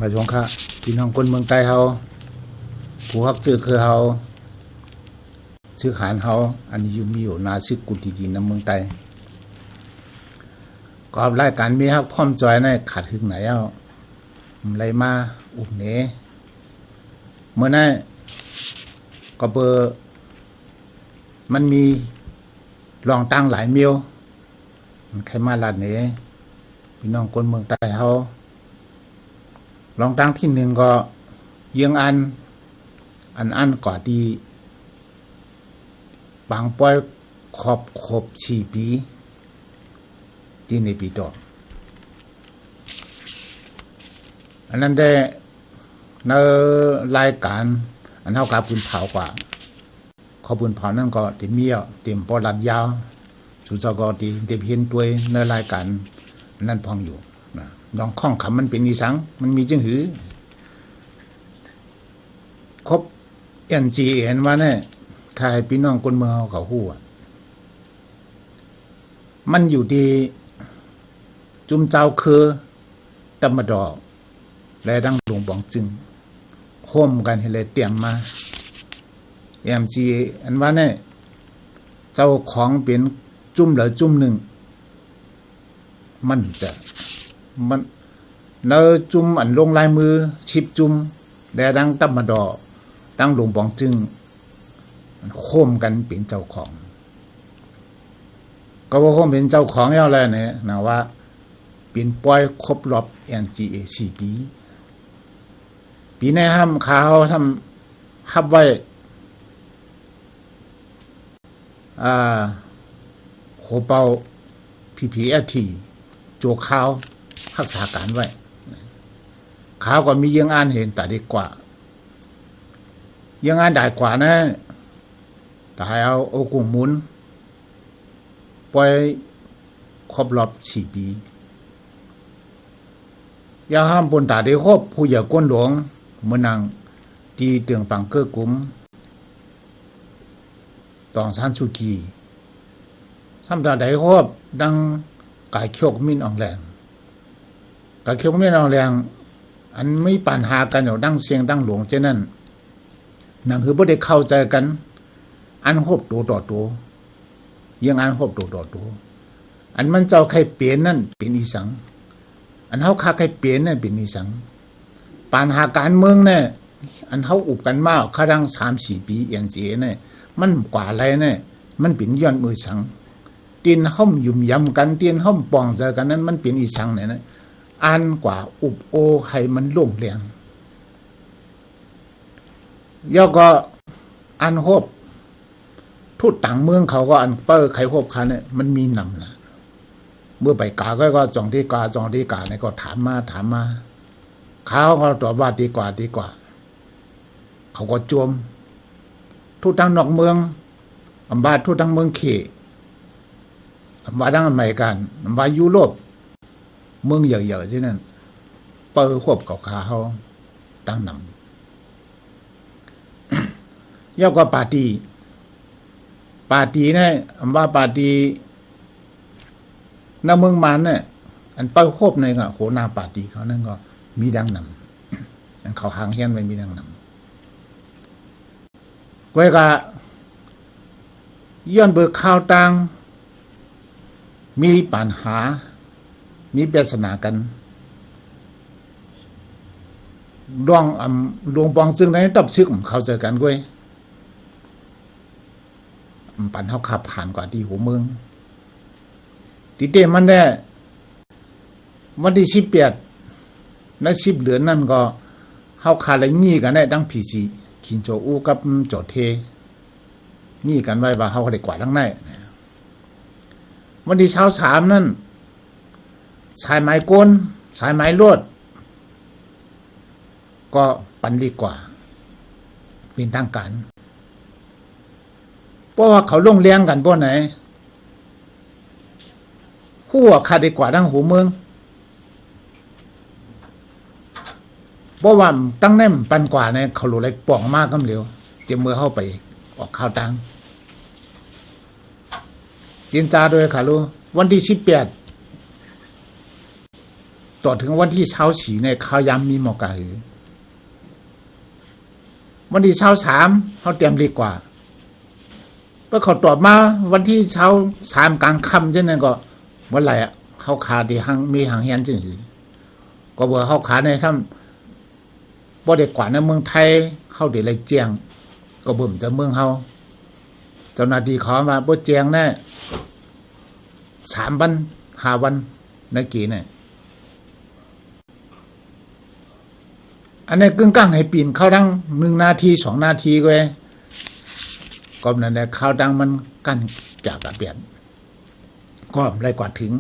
มาชงค่ะพี่น้องคนเมืองใต้เฮาผู้ฮักชื่อคือเฮาชื่อขานเฮาอันนี้อยู่นาชื่อกุฏิดีน้ำเมืองใต้กอบรายการมีฮักพร้อมจอยในขัดหึงไหนเอาไรมาอุบเหนเมื่อนั้นก็เบอร์มันมีลองตั้งหลายเมียวมันใครมาลาดเหนพี่น้องคนเมืองใต้เฮาลองตั้งที่หนึ่งก็เยืองอันก่อดีบางป้อยขอบ4 ปีที่ในปีต่ออันนั้นได้ในรายการอันเท่ากับปืนเผากว่าขอปืนเผานั่นก็เต็มเมียวเต็มปอลัดยาวสุดสกอตีเต็มเพียนตัวในรายการนั่นพองอยู่นะลองข้องคำมันเป็นอีสังมันมีจึงหือครบNGเห็นว่าเนี่ยใครพี่น้องคนเมืองเขาฮู้มันอยู่ที่จุมเจ้าคือตำมดอกและดังหลวงปองจึงโคมกันให้เลยเตรียมมาNGอันว่าเนี่ยเจ้าของเป็นจุ่มหรือจุ่มหนึ่งมันเนื้อจุ่มอันลงลายมือชิบจุ่มและดังตำมดอกดังหลวงปองจึงโคมกันเป็นเจ้าของก็ว่าโคมเป็นเจ้าของแล้วแหละเนี่ยนะว่าเป็นปล่อยครบรอบ NGA 4 ปีในห้ามขาวทำฮับไว้โคเป่า PPST โจขาวรักษาการไว้ขาวก็มียังอ่านเห็นแต่ดีกว่ายังงานได้กว่านะแต่ให้เอาโอกุ้งหมุนปล่อยครบรอบ4 ปีอย่าห้ามบนตาได้ครบผู้อย่าก้นหลวงเมื่อนางตีเตืองปังเก้อกุ้มตองซานสุกีซ้ำตาได้ครบดังกายเขียวมินอ่องแรงกายเขียวมินอ่องแรงอันไม่ปัญหากันอยู่ดังเสียงดังหลวงเช่นนั้นนั่นคือบ่ได้เข้าใจกันอันโหบตัวต่อตัวยังอันโหบตัวต่อตัวอันมันเจ้าใครเปลี่ยนนั่นเป็นอีสังอันเฮาค่าใครเปลี่ยนนั่นเป็นอีสังปัญหาการเมืองเนี่ยอันเฮาอุบกันมาครั้ง3-4 ปีNGเนี่ยมันกว่าอะไรเนี่ยมันเป็นย้อนมือสังตีนห้อมยุ่มยำกันตีนห้อมปองใจกันนั้นมันเป็นอีสังเนี่ยนะอันกว่าอุบโอให้มันโล่งแรงย่อก็อันโหบทูตต่างเมืองเขาก็อันเปิ้ลไขโหบคันเนี่ยมันมีนำนะเมื่อไปกาก็จองที่กาเนี่ยก็ถามมาเขาก็ตอบว่าดีกว่าเขาก็จมทูตต่างนอกเมืองอำบาทูตต่างเมืองเขอำบาดังอเมริกันอำบายุโรปเมืองใหญ่ๆที่นั่นเปิ้ลโหบกับเขาตั้งนำย่อก็ปาร์ตี้เนี่ยว่าปาร์ตี้ในเมืองมันเนี่ยอันเป้าโคบในก็โหนาปาร์ตี้เขานั่นก็มีดังนำอันเขาหางเฮียนไว้มีดังนำก้อยก็ย้อนเบิกข่าวต่างมีปัญหามีปริศนากันดวงดวงปองซึ่งในตับซึกเข้าใจกันก้อยปันเฮาขับผ่านกว่าที่หัวเมืองติเตมันได้วันที่18ใน10 เดือนนั่นก็เฮาขาดอะไรงี้กันได้ดังผีสีขินโจอูกับโจเทงี้กันไว้ว่าเฮาได้กว่าทั้งในวันที่23นั่นสายไม้ก้นสายไม้ลวดก็ปันดีกว่าเป็นทางการเพราะว่าเขาลงเลี้ยงกันพวกไหนหัวขาดดีกว่าทั้งหูเมืองเพราะว่าตั้งแน่มปันกว่าเนี่ยเขาหลุดเลยป่องมากก็เร็วเจ็บมือเข้าไปออกข่าวตังจินจาโดยขาลูวันที่18 ต่อถึงวันที่เช้าฉีเนี่ยเขายามมีหมอกาหือวันที่เช้าสามเขาเตรียมดีกว่าก็เขาตอบมาวันที่เช้าสามกลางค่ำเช่นนั้นก็วันไหร่อ่ะเขาขาดีหังมีหางเฮียนจริงก็บอกเขาขาในถ้ำบ่ได้กว่าในเมืองไทยเขาเดี๋ยวเลยเจียงก็บ่มจะเมืองเฮาเจ้าหน้าที่ขอมาบ่เจียงแน่3 วัน5 วันในกี่เนี่ยอันนี้กึ่งกลางให้ปีนเข้าดัง1 นาที2 นาทีก็นั่นแหละเข้าดังมันกั้นจากกระเบียนก็ไรกว่าถึง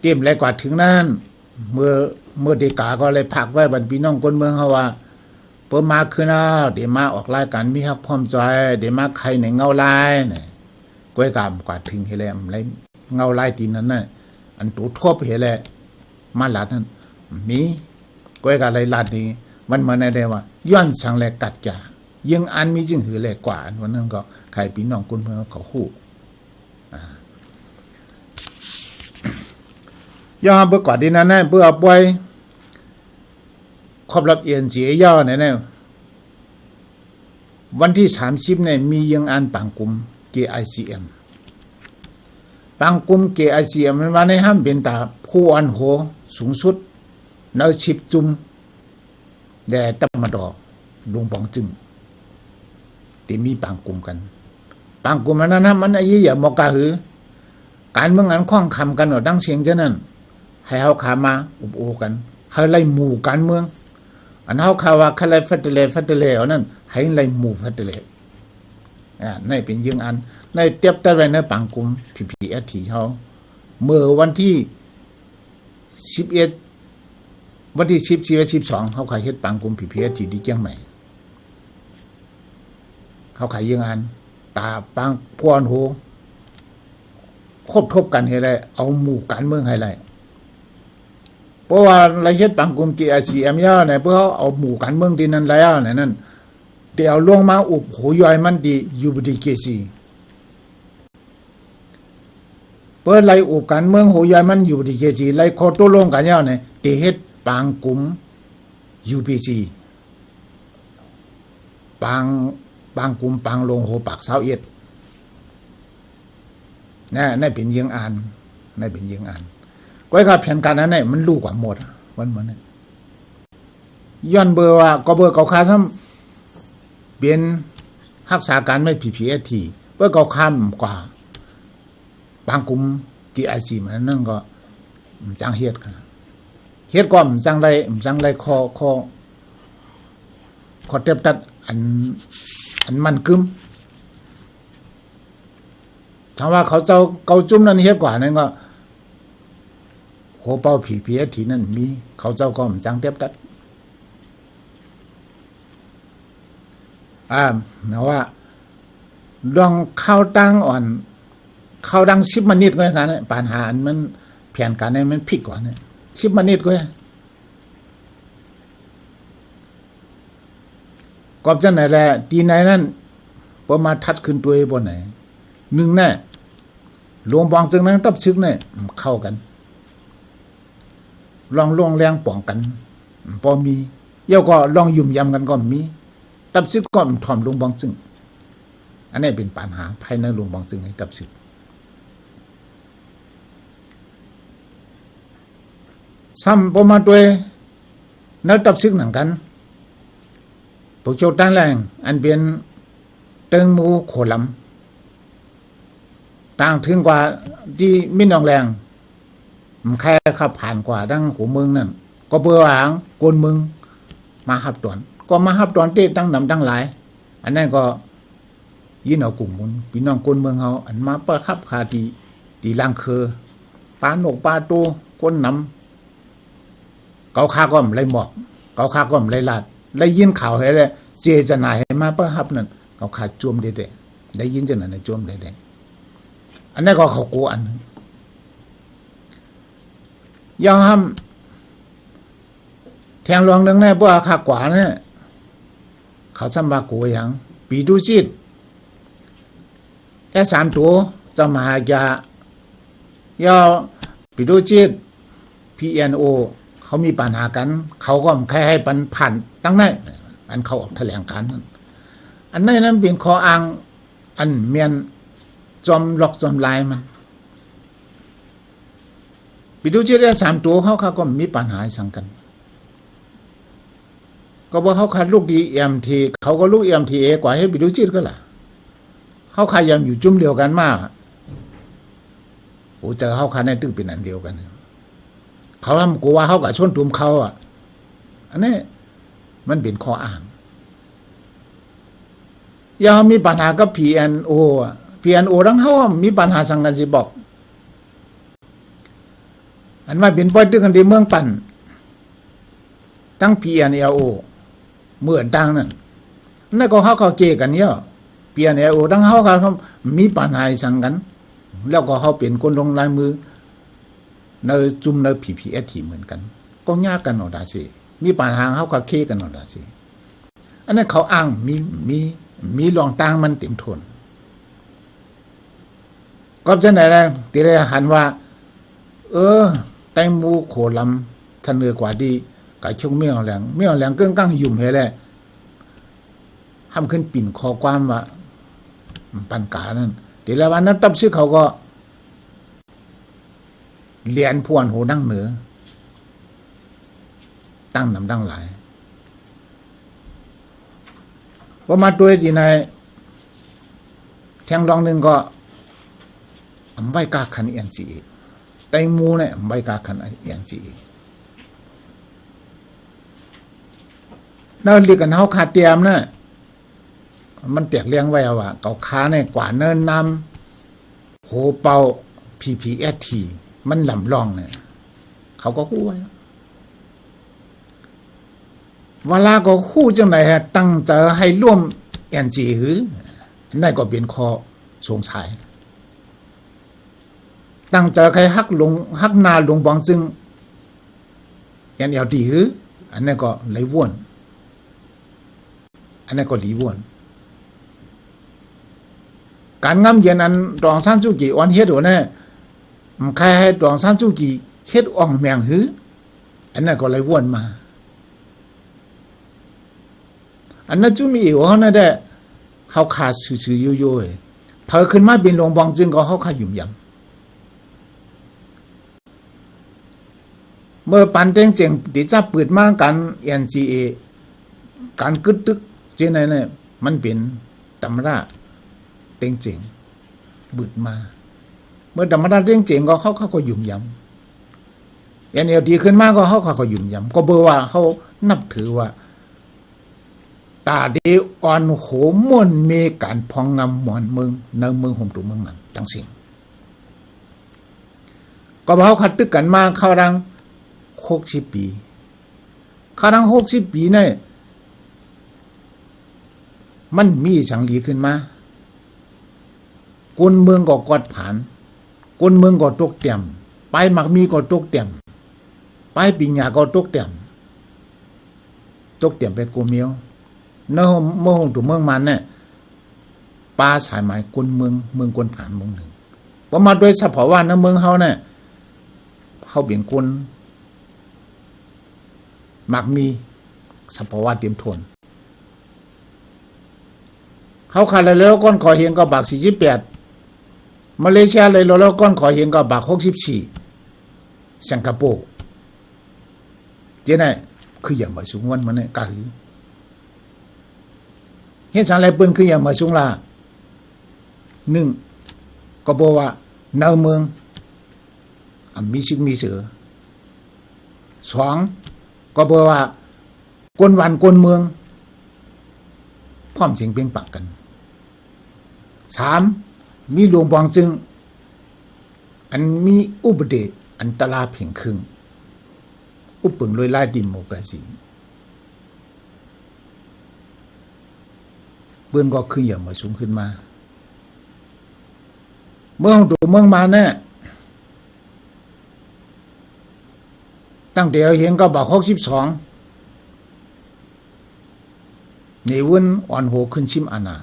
เตรียมไรกว่าถึงนั่นเมื่อเด็กกาก็เลยพักไว้บรรพี่น้องคนเมืองเขาว่าเปิดมาขึ้นแล้วเดี๋ยวมาออกรายการมีฮักพร้อมใจเดี๋ยวมาใครในเงาลายเนี่ยก้อยกามกว่าถึงเฮแลมไรเงาลายตีนั้นน่ะอันตัวทั่วไปเฮแลมาหลาดนั้นมีก้อยกาไรลาดนี้มันมาในได้ว่าย้อนสังแลกัดจ่ายังอันมีจึงหือแลกว่าวันนั้นก็ใครพี่น้องคนเมืองเขาฮู้ย่อเบื่อกว่าดีนั้นนะเบื่อป่วยครบรับเอียนเสียย่อเนี่ยวันที่30เนี่ยมียังอันปังกุม KICM ปังกุม KICM มันมาในห้ามเป็นตาผู้อันโหสูงสุดในชิบจุมแด่ตะมาดอกลุงปองจึงที่มีปังกุมกันปังกุมนั้นนะมันไอ้ยี่อย่ามอกาหือการเมืองอันคล้องคำกันดังเสียงเช่นนั้นให้เฮาขามาอุบโอกันให้ไล่หมู่การเมืองอันเฮาข่าวว่าใครไล่ฟัดเตเลเอานั่นให้ไล่หมู่ฟัดเตเลนี่เป็นยิงอันในเทียบแต่ไว้ในปังกุม PPST เฮาเมื่อวันที่11วันที่10 12เฮาขายเฮ็ดปังกุม PPST ที่เชียงใหม่เฮาขายยิงอันตาปังพวนโหครบทบกันให้ได้เอาหมู่การเมืองให้ได้เพราะว่าไรเฮ็ดปังกุม KICM ย่าเนี่ยเพื่อเอาหมู่การเมืองที่นั้นแล้วเนี่ยนั่นเดี๋ยวลงมาอุบหูย่อยมันดี UBDKC เพื่อไล่อุบการเมืองหูย่อยมัน UBDKC ไล่ขอตกลงกันย่าเนี่ยที่เฮ็ดปังกุม UPC ปังกุมปังลงโหปาก21นั่นเป็นยิงอ่านนั่นเป็นยิงอ่านก้อยกับแผนการนั้นเนี่ยมันรู้กว่าหมดวันเนี่ยย้อนเบอร์ว่าก็เบอร์เก่าค้าทำเป็นรักษาการไม่ PPST เบอร์เก่าค้ากว่าบางกลุ่ม TIC มันนั่นก็จังเฮ็ดกันเฮ็ดก็จังไรคอเต็บตัดอันมันกึมถามว่าเขาเจ้าเกาจุ่มนั่นเฮ็ดกว่านั่นก็โหเป้าผีเพียทีนั่นมีเขาเจ้าก็จังเต็บตัดนะว่าลองเข้าตั้งอ่อนเข้าดัง10 นาทีก็อย่างนั้นปัญหามันแผนการนั้นมันพลิกกว่าเนี่ย10 นาทีก็จังไหนแหละตีไหนนั่นพอมาทัดขึ้นตัวไอ้บ่ไหน1แน่หลวงบางจึงนั้นตับซึกเนี่ยเข้ากันลองแรงป้องกันพอมีเย่าก็ลองยุ่มยำกันก็มีตับซึกก็ถ่อมหลวงบางจึงอันนี้เป็นปัญหาภายในหลวงบางจึงให้ตับซึกซ้ำพอมาตัวนักตับซึกหนังกันพวกโจตันแรงอันเป็นเติงหมูโขลำต่างถึงกว่าที่มินนองแรงมันแค่ขับผ่านกว่าดังหัวเมืองนั่นก็เบื่อหางกวนเมืองมาหับตอนก็มาหับตอนเต้ตั้งนำตั้งหลายอันนั้นก็ยินเอากลุ่มมุนพี่น้องกวนเมืองเขาอันมาประคับคาตีลังเคอปาหนกปาโตก้นนำเกาคาก้อมไรหมอกเกาคาก้อมไรลาดได้ยินข่าวให้เลยเจจะนายให้มาประคับนั่นเกาคาจวมเด็ดๆได้ยินจะนั่นจวมเด็ดๆอันนั้นก็เขากูอันนึงยังห้ำแทงรองนึงแน่พวกขากว่าเนี่ยเขาซ้ำบากูอย่างปีดูจิต3 ตัวจะมาหายาย่อปีดูจิต PNO เขามีปัญหากันเขาก็แค่ให้ปันผ่านตั้งนั้นอันเขาออกแถลงการณ์อันนั้นเป็นข้ออ้างอันเมียนจอมหลอกจอมลายมันไปดูที่ได้3ตัวเขาก็มีปัญหาสังกันก็บอกเขาขาดลูกดี EMT เขาก็ลูก EMTA กว่าให้ไปดูจิตก็ล่ะเขาขายยำอยู่จุ่มเดียวกันมากโอ้เจอเขาขาดในตึกเป็นอันเดียวกันเขาทำกูว่าเขากับชนตุ่มเขาอ่ะอันนี้มันเป็นข้ออ้างอย่ามีปัญหากับ PNO PNO ทั้งเขามีปัญหาสังกันสิบอกอันว่าเป็นป้อยตึกกันที่เมืองปั่นตั้ง PNLO เหมือนตั้งนั่นนั่นก็เขาเกกันเยอะ PNLO ทั้งเขามีปัญหาสังกันแล้วก็เขาเป็นคนลงลายมือในจุ่มใน PPST เหมือนกันก็ยากกันหนอดาสิมีปัญหาเขาก็เคกันหนอดาสิอันนั้นเขาอ้างมีรองตั้งมันเต็มทนก็จะไหนแล้วตีได้หันว่าแตงมูโขลำเสนอกว่าดีกายชงเมี่ยวแหลงเกิ้งกั้งยุ่มเฮแหละทำขึ้นปิ่นคอความว่าปันกานั่นตีแล้ววันนั้นตับชื่อเขาก็เรียนพวนโหดั้งเหนือตั้งนำดั้งหลายพอมาตัวที่ในแทงรองหนึ่งก็ใบกาขันเอียนจีแตงมูเนี่ยใบกาขันเอียนจีนั่นเรียกกันเฮาขาเตรียมนะมันแตกเลี้ยงไว้ว่าเกาค้าเนี่ยกว่าเนินนำโหเป่า PPST มันลำลองเนี่ยเขาก็คู่ไว้เวลาก็คู่จังไหนฮะตั้งใจให้ร่วม NG หือนั่นก็เป็นข้อสงสัยตั้งใจใครฮักนาลงบองจึงNLD หืออันนั้นก็เลยว่นอันนั้นก็หลีว่นการงำเย็นอันรองซันจูกิอ่อนเฮ็ดโดเนี่ยใครให้รองซันจูกิเฮ็ดอ่องแมงหืออันนั้นก็เลยว่นมาอันนั้นจุมีอีกว่านั่นแหละเขาขาดซื่อๆยุ่ยๆเผอขึ้นมาเป็นหลวงบองจึงก็เขาขายุ่มยำเมื่อปันเต้งเจียงดิจะเปิดมากัน NGA การกึดตึกเจนเนี่ยมันเป็นตำราเต้งเจียงบึดมาเมื่อตำราเต้งเจียงก็เขาก็ยุ่มยำ NLD ขึ้นมาก็เขาก็ยุ่มยำก็เบอร์ว่าเขานับถือว่าตาดีอ่อนโหมวนมีการพองงำมวนเมืองในเมืองห่มตุเมืองนั้นทั้งสิ้นก็เขาคัดตึกกันมาเข้ารัง60 ปีเข้ารัง60 ปีเนี่ยมันมีสังลีขึ้นมาคนเมืองก็กอดผ่านคนเมืองก็ตกเตี่ยมไปหมักมีก็ตกเตี่ยมไปปิญญาก็ตกเตี่ยมเป็นกูเมียวเนื้อเมืองตัวเมืองมันเนี่ยป้าสายหมายคนเมืองคนผ่านเมืองหนึ่งพอมาโดยเฉพาะว่าในเมืองเขาเนี่ยเขาเป็นคนมักมีเฉพาะว่าเตรียมทนเขาขาดเลยแล้วก้อนขอเฮียงก็บาก48มาเลเซียเลยแล้วก้อนขอเฮียงก็บาก64สิงคโปร์เจ้าเนี่ยคืออย่างมาสูงวันมันเนี่ยกะหือเฮ็ดสังไรปืนคืออย่างมาสูงละ1ก็บอกว่าในเมืองมีชิกมีเสือ2ก็บอกว่าคนวันคนเมืองพร้อมเสียงเปล่งปากกัน3มีหลวงบองจึงอันมีอุบัติเหตุอันตรายเพียงครึ่งอุปปึงลอยไล่ดิมโมกาซีเบื้องก็ขึ้นอย่างมาสูงขึ้นมาเมืองตัวเมืองมาเนี่ยตั้งแต่เห็นก็บอก62ในวันอ่อนโหขึ้นชิมอาณา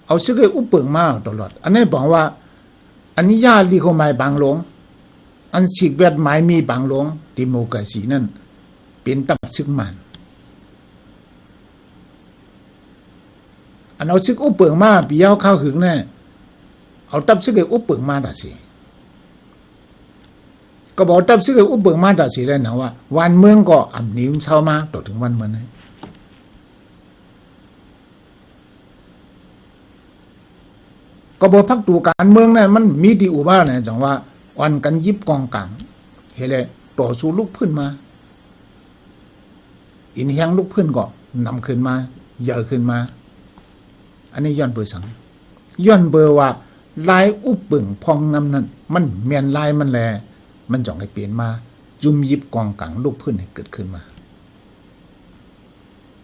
เอาซึ่งไอ้อุปเปิงมาตลอดอันนี้บอกว่าอันนี้ญาติลีโคไมบางหลง อันฉีกเวทหมายมีบางหลงดิโมคราซีนั่นเป็นตับซึกมันอันเอาซึกอุปเปิงมาปีเอาเข้าหึงแน่เอาตับซึกอุปเปิงมาดาสิก็บอกตับซึกอุปเปิงมาดาสิแล้วนะว่าวันเมืองก็อำนิ้วเช้ามาต่อถึงวันเมืองนะก็บอกพักตูการเมืองนั่นมันมีดีอุบาเนี่ยจังว่าอ่อนกันยิบกองกลางเฮเลยต่อสู้ลุกพื้นมาอินเฮียงลุกพื้นก็นำขึ้นมาเยอะขึ้นมาอันนี้ย้อนเบอร์สังย้อนเบอร์ว่าลายอุปเปิงพองงำนั้นมันเมียนลายมันแลมันจ่องให้เปลี่ยนมาจุ่มยิบกองกลางลุกพื้นให้เกิดขึ้นมา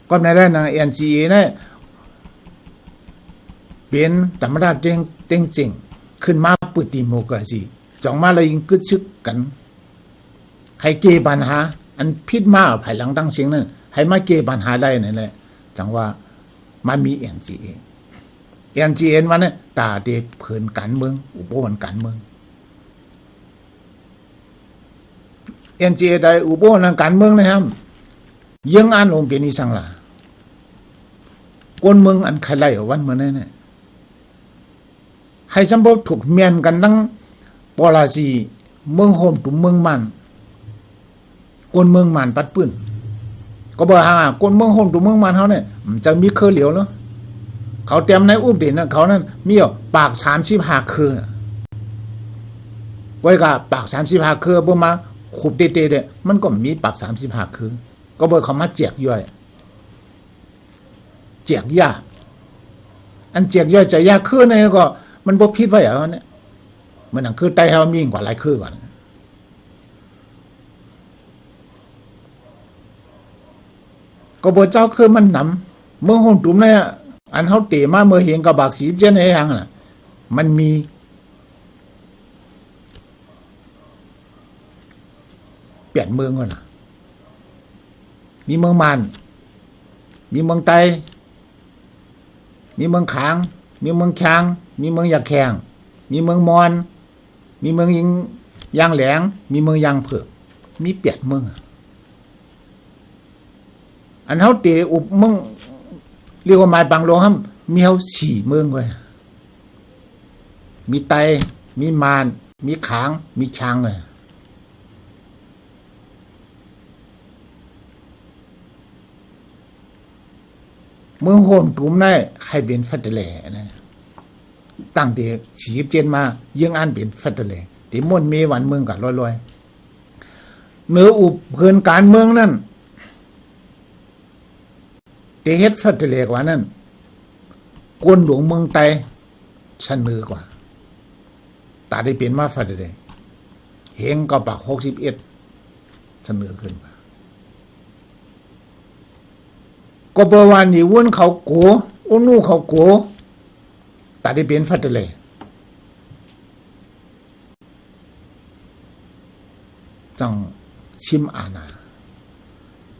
ก็ในแรกนะ NCA เนี่ยเป็นธรรมราชเต็งจริงขึ้นมาปืดดิโมคราซีจ่องมาเลยยิงกึดชึกกันให้เกปัญหาอันพิษมาภายหลังตั้งเสียงนั้นให้มาเกปัญหาได้นั่นแหละจังว่ามันมี NCA วันนี้ตาเดเผินการเมืองอุปวันการเมือง NCA ได้อุปวันการเมืองนะครับยังอ่านลงเป็นนิสังละคนเมืองอันใครไล่วันเมื่อนั้นเนี่ยให้สมบูรณ์ถูกเมียนกันทั้งปอลาซีเมืองโฮมตุเมืองมันคนเมืองมันปัดปื้นก็บอกหาคนเมืองโฮมตุเมืองมันเขาเนี่ยจะมีเครือเหลียวเนาะเขาเตรียมในอุปเด่นนะเขานั้นมีปาก35เครือไว้กับปาก35เครือบ่มาขุบเตะๆเนี่ยมันก็มีปาก35เครือก็บอกเขามาแจกย่อยแจกยาอันแจกย่อยจะยาเครือเนี่ยก็มันบ่ผิดไว้อย่างนี้มันนั่นคือไตเฮามีกว่าหลายคือก่อนก็บ่เจ้าคือมันนำเมืองโฮมตุ่มเนี่ยอันเฮาเตะมาเมื่อเห็นกับบากสีเจนให้หังน่ะมันมี8เมืองก่อนน่ะมีเมืองมันมีเมืองไตมีเมืองขางมีเมืองช้างมีเมืองยาแขงมีเมืองมอนมีเมืองยิงยางแหลงมีเมืองยางเผือกมี8เมืองอันเฮาเตะอุบเมืองเรียกว่าหมายบางหลวงครับมีเฮา4เมืองไว้มีไตมีมานมีขางมีช้างเลยเมืองโฮมตุ่มได้ใครเป็นฟัดแหล่นะตั้งแต่40เจนมายังอ่านเป็นฟัดแหล่ที่ม่วนมีวันเมืองก็ลอยๆเนื้ออุบเพิ่นการเมืองนั่นแต่เฮ็ดฟัดแหล่กว่านั้นกวนหลวงเมืองไตเสนอกว่าตาได้เป็นมาฟัดแหล่เฮงก็ปาก61เสนอขึ้นมาก็เพราะว่านี่วนเขาโกอุนูเขาโกตาได้เป็นฟัดเลยจังชิมอาณา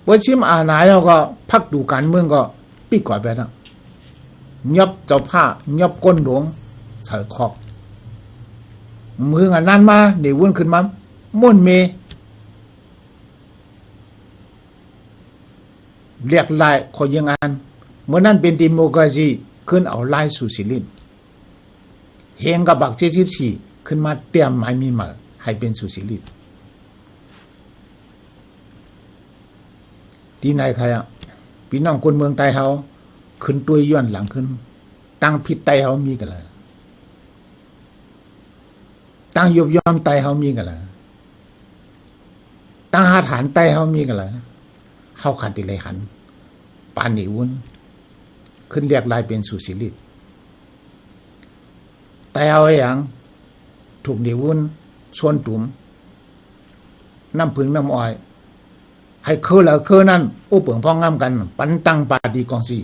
พอชิมอาณาแล้วก็พักดูการเมืองก็ปีกว่าไปแล้วยับเจ้าผ้ายับก้นหลวงเฉยคอกมืออันนั้นมานี่วนขึ้นมาม่วนเมเรียกลายขอยังงานเมื่อนั้นเป็นดิโมคราซีขึ้นเอาลายสุสิลินเฮงกับบัก74ขึ้นมาเตรียมหมายมีมาให้เป็นสุสิลินที่ไหนใครอ่ะพี่น้องคนเมืองไตเฮาขึ้นตัวย้อนหลังขึ้นตั้งผิดไตเฮามีกันเลยตั้งยบยอมไตเฮามีกันเลยตั้งหาฐานไตเฮามีกันเลยเข้าขัดติเลยขันปานนี่วุ้นขึ้นเรียกลายเป็นสุสิลิตแต่เอาอย่างถูกนี่วุ้นส่วนตุ่มน้ำผึ้งน้ำอ้อยให้คือแล้วคือนั่นอุปเปิงพ้องง่ำกันปันตั้งปาดีกองสี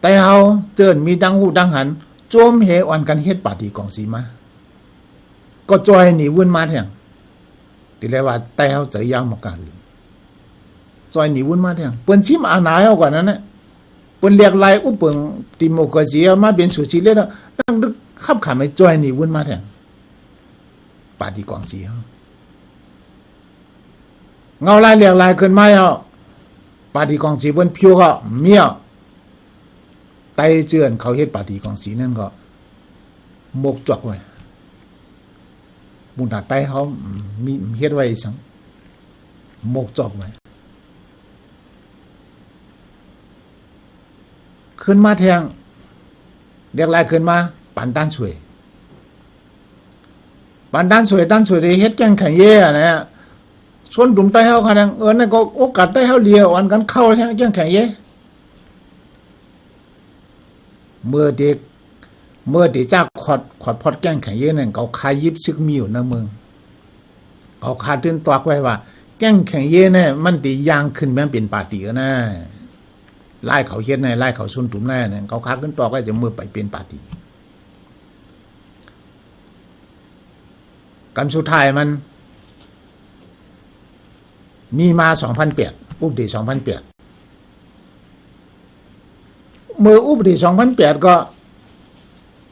แต่เอาเจินมีดังหูดังหันโจมเหอ่อนกันเฮ็ดปาดีกองสีมาก็จอยนี่วุ้นมาเถียงที่เรียกว่าแต่เฮาใจยาวมากกันซอยหนีวุ่นมาเถียงเปิ้นชิมอาณาเอากว่านั้นน่ะเปิ้นเรียกลายอุปเปิงดิโมคราซีมาเป็นสุสิเลตั้ง ขับขาไม่จ้อยนี่วุ่นมาแทงปาดีกวางสีเขาเงาลายเหลียวลายขึ้นมาเอาปาดีกวางสีบนผิวก็เมี้ยวไตเจือนเขาเฮ็ดปาดีกวางสีนั่นก็หมกจอกไว้บุญตาไตเขามีเฮ็ดไว้สังหมกจอกไว้ขึ้นมาแทงเรียกลายขึ้นมาปันด้านสวยปันด้านสวยได้เฮ็ดแกงไข่เย่นะส่วนดุมไตเฮาคันนั่นก็โอกาสไตเฮาเลียวอันกันเข้าแกงไข่เย่เมื่อที่จากขอดพอดแกงไข่เย่นั่นเขาคายยิบซึกมีอยู่นะมึงเขาคาตื่นตอกไว้ว่าแกงไข่เย่เนี่ยมันติยางขึ้นแม่นเป็นปาติก็นะไล่เขาเฮ็ดในไล่เขาซุนตุ่มแน่เนี่ยเขาคักขึ้นตอกก็จะมือไปเป็นปาติกันสุดท้ายมันมีมา2008อุปติ2008เมื่ออุปติ2008ก็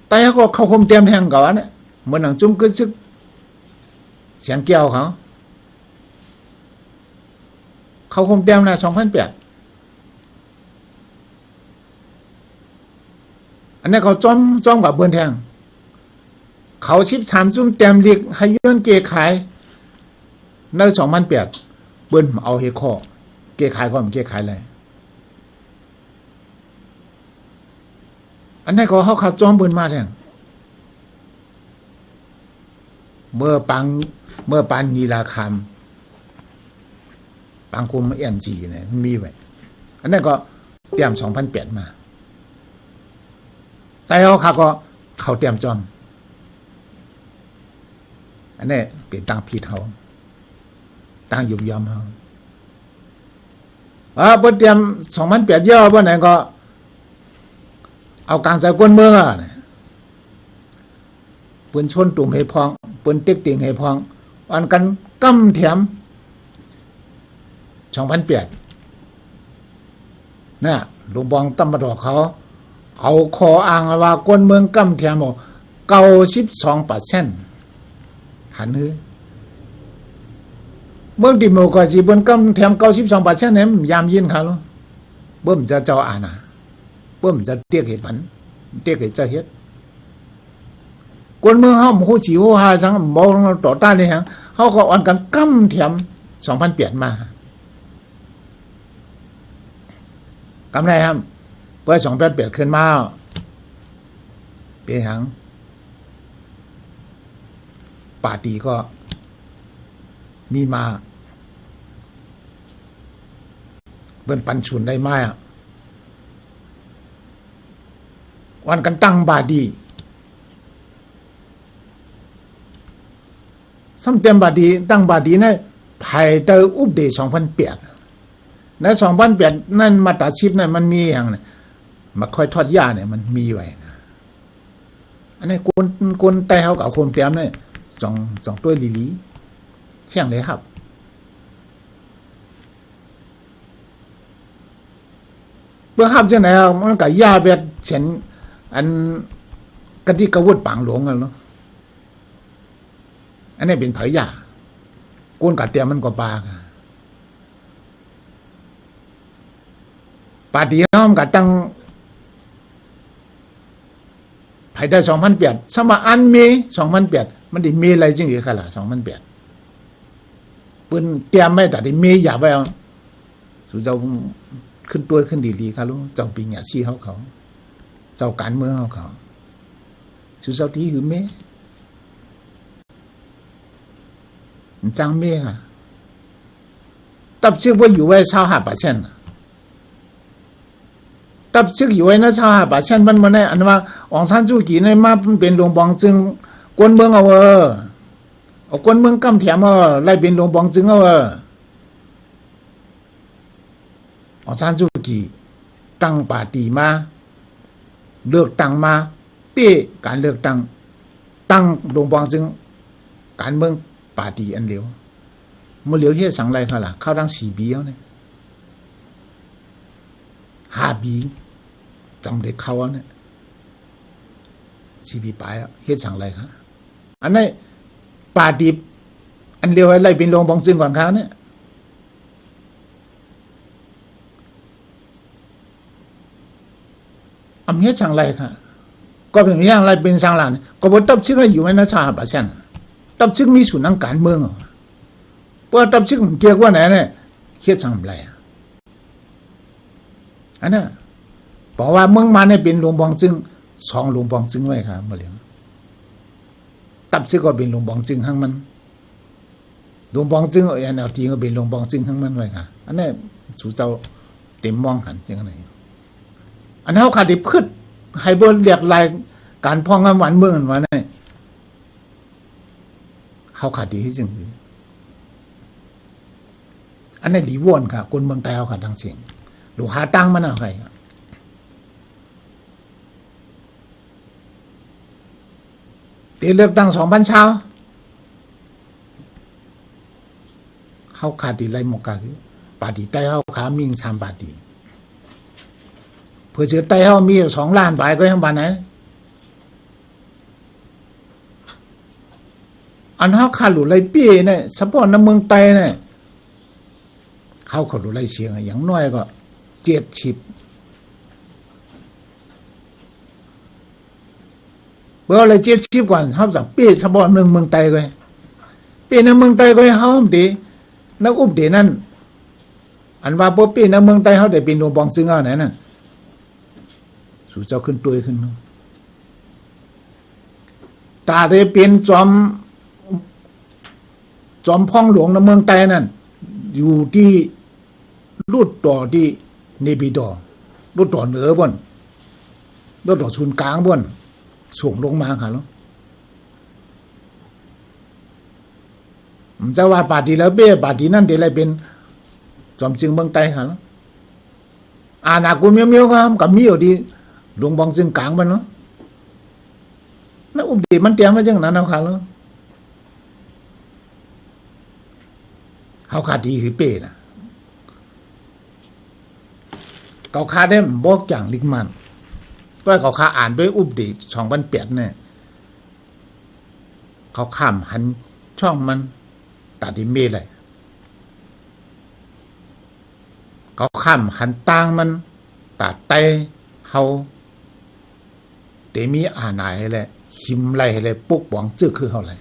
แต่ก็เข้าคมเตรียมแทงก่อนเนี่ยเหมือนหนังจุ้มกึศซึกเสียงเกี่ยวเขาคมเตรียมนะ2008อันนี้เขาจ้อมกับเบิ้นแทงเขา13จุ้มเต็มลีกให้ย้อนเกขายใน2008เบิ้นเอาเฮคอเกขายก็มันเกขายเลยอันนี้ก็เขาจ้อมเบิ้นมาแทงเมื่อปันนีราคามปังคุมเอ็นจีเนี่ยมีไว้อันนี้ก็เตรียม2008มาแต่เขาก็เขาเตรียมจอมอันนี้เป็นตั้งผิดเขาตั้งยุบยอมเขาบ่เตรียม2008ย่อบ่ไหนก็เอากลางใจกวนเมืองอ่ะปืนชนตุ่มให้พองปืนเต็กติ่งให้พองอันกันกำแถม2008น่ะหลวงบองตำรวจเขาเอาคออ้างว่ากวนเมืองกำแถม92%หันฮือเมืองดิโมกราซีบนกำแถม92%เนี่ยยามยินเขาเบิ่มจะเจ้าอาณาเบิ่มจะเตียกให้ปันเตียกให้เจ้าเฮ็ดกวนเมืองเฮาฮู้สิฮู้หาสังบ่ต่อต้านนี่ฮะเฮาก็อ่อนกันกำแถม2008มากำไรครับเปิด2008ขึ้นมาเป็นหยังปาตีก็มีมาเบิ่นปันชุนได้มาวันกันตั้งบาดีซ้ำเต็มบาดีตั้งบาดีในภายใต้อุปเดช2008ใน2008นั่นมาตราชีพนั่นมันมีอย่างเนี่ยมาค่อยทอดหญ้าเนี่ยมันมีไว้อันนี้กนแต่เขากับโคมเตรียมเนี่ยสองตัวลีเชี่ยงเลยครับเพื่อห้ามจังไหนมันกับหญ้าแบบเช่นอันกะทิกระวุดปังหลวงกันเนาะอันนี้เป็นเผยหญ้ากนกัดเตรียมมันก็ปากปาดีห้อมกับตั้งภายได้2008สมาอันมี2008มันได้มีอะไรจึงอีกค่ะล่ะ2008ปืนเตรียมไม่แต่ได้มีอย่าไว้เอาสู่เจ้าขึ้นตัวขึ้นดีๆค่ะลูกเจ้าปีหยาซี่เขาเจ้าการเมืองเขาสู่เจ้าที่หือเมจังเมค่ะตับชื่อว่าอยู่ไว้25%ตับซึกอยู่ไว้นะชาป่าเช่นมันมาเนี่ยอันว่าองซานจูกีในมาเป็นหลวงบองจึงกวนเมืองเอากวนเมืองกำแถมไล่เป็นหลวงบองจึงองซานจูกีตั้งปาตีมาเลือกตั้งมาเต้การเลือกตั้งหลวงบองจึงการเมืองปาตีอันเดียวมื่อเหลียวเฮ็ดสังไรเขาล่ะเข้าดัง4 ปีแล้วเนี่ย5 ปีจำเด็กเขาเนี่ย ชีบีปลายเฮ็ดสั่งไรครับอันนี้ป่าดิบอันเดียวอะไรเป็นโรงบองซึ่งก่อนเขาเนี่ยอำเฮ็ดสั่งไรครับก็เป็นอย่างไรเป็นสั่งหลานก็บ่ตับชื่ออยู่ไม่น่าชาบะเช่นตับชื่อมีส่วนทางการเมืองเพราะตับชื่อเกี่ยวว่าไหนเนี่ยเฮ็ดสั่งไรอันนั้นบอกว่าเมืองมาเนี่ยเป็นหลวงบองจึง2หลวงบองจึงไว้ครับบ่เหลียงตับชื่อก็เป็นหลวงบองจึงทั้งมันหลวงบองจึงอันเอาทีก็เป็นหลวงบองจึงทั้งมันไว้ค่ะอันนี้สู่เจ้าเต็มมองหันจังได๋อันเฮาขาดได้พืชให้บ่เรียกรายการพ้องงานหวานเมืองว่าได้เขาขาดดีที่จึงอันนี้หลีว่วนค่ะคนเมืองใต้เฮาขาดทั้งเสียงลูกหาตังมันเอาใครตีเลือกตั้ง2,000ชาวเขาขาดดีไรหมกกะคือปาร์ตี้ใต้เฮาขามี3ปาร์ตี้เพื่อเชื่อใต้เฮามี2ล้านบาทก็ยังบาดไหนอันเฮาขาดหลุไรปี้เนี่ยเฉพาะในเมืองใต้เนี่ยเขาขาดหลุไรเสียงอย่างน้อยก็70เบอร์อะไร70กว่าเฮาจะปี้เฉพาะเมืองใต้ก็ปี้ในเมืองใต้ก็เฮาดีนักอุปเดนั่นอันว่าบ่ปี้ในเมืองใต้เฮาได้เป็นหลวงบองซึ่งเอาไหนนั่นสู่เจ้าขึ้นตัวขึ้นตาได้เป็นจอมพ่องหลวงในเมืองใต้นั่นอยู่ที่รูดต่อที่เนบิดอรูดต่อเหนือบนรูดต่อศูนย์กลางบนส่งลงมาค่ะแล้วมันจะว่าปาร์ตี้แล้วเบ้ปาร์ตี้นั่นเดี๋ยวอะไรเป็นจอมจึงเมืองใต้ค่ะแล้วอาณากุมเมียวๆครับกับมีอยู่ที่หลวงบองซึ่งกลางมันเนาะแล้วอุปดีมันเตรียมไว้จังนั้นเอาค่ะแล้วเฮาขาดดีคือเป้น่ะเขาขาได้บอกจังลิกมันก็เขาขาอ่านด้วยอุปดี2008เนี่ยเขาข้ามหันช่องมันตัดดิเมเลยเขาข้ามหันต่างมันตัดไตเฮาเตมีอ่านายแหละหิมไรแหละปกป้องจื้อคือเฮาไร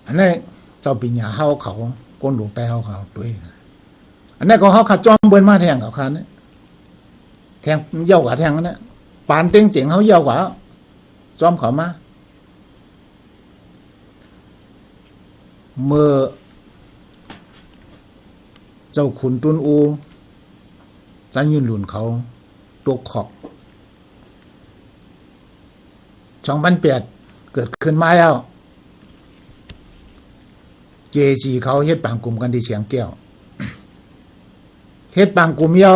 อันนี้เจ้าปิญญาเฮาเขาก้นหลวงใต้เฮาเขาด้วยอันนี้ก็เฮาขาจอมเบิ่นมาแทงเขาคันนี่แทงเยาว์กว่าแทงนั่นน่ะปานเต็งเจ๋งเฮาเยาว์กว่าจอมเขามาเมื่อเจ้าขุนตุนอูจันยืนหลุนเขาตกขอบ2008เกิดขึ้นมาแล้วเจจีเขาเฮ็ดปางกลุ่มกันที่เสียงแก้วเฮ็ดปางกลุ่มยอ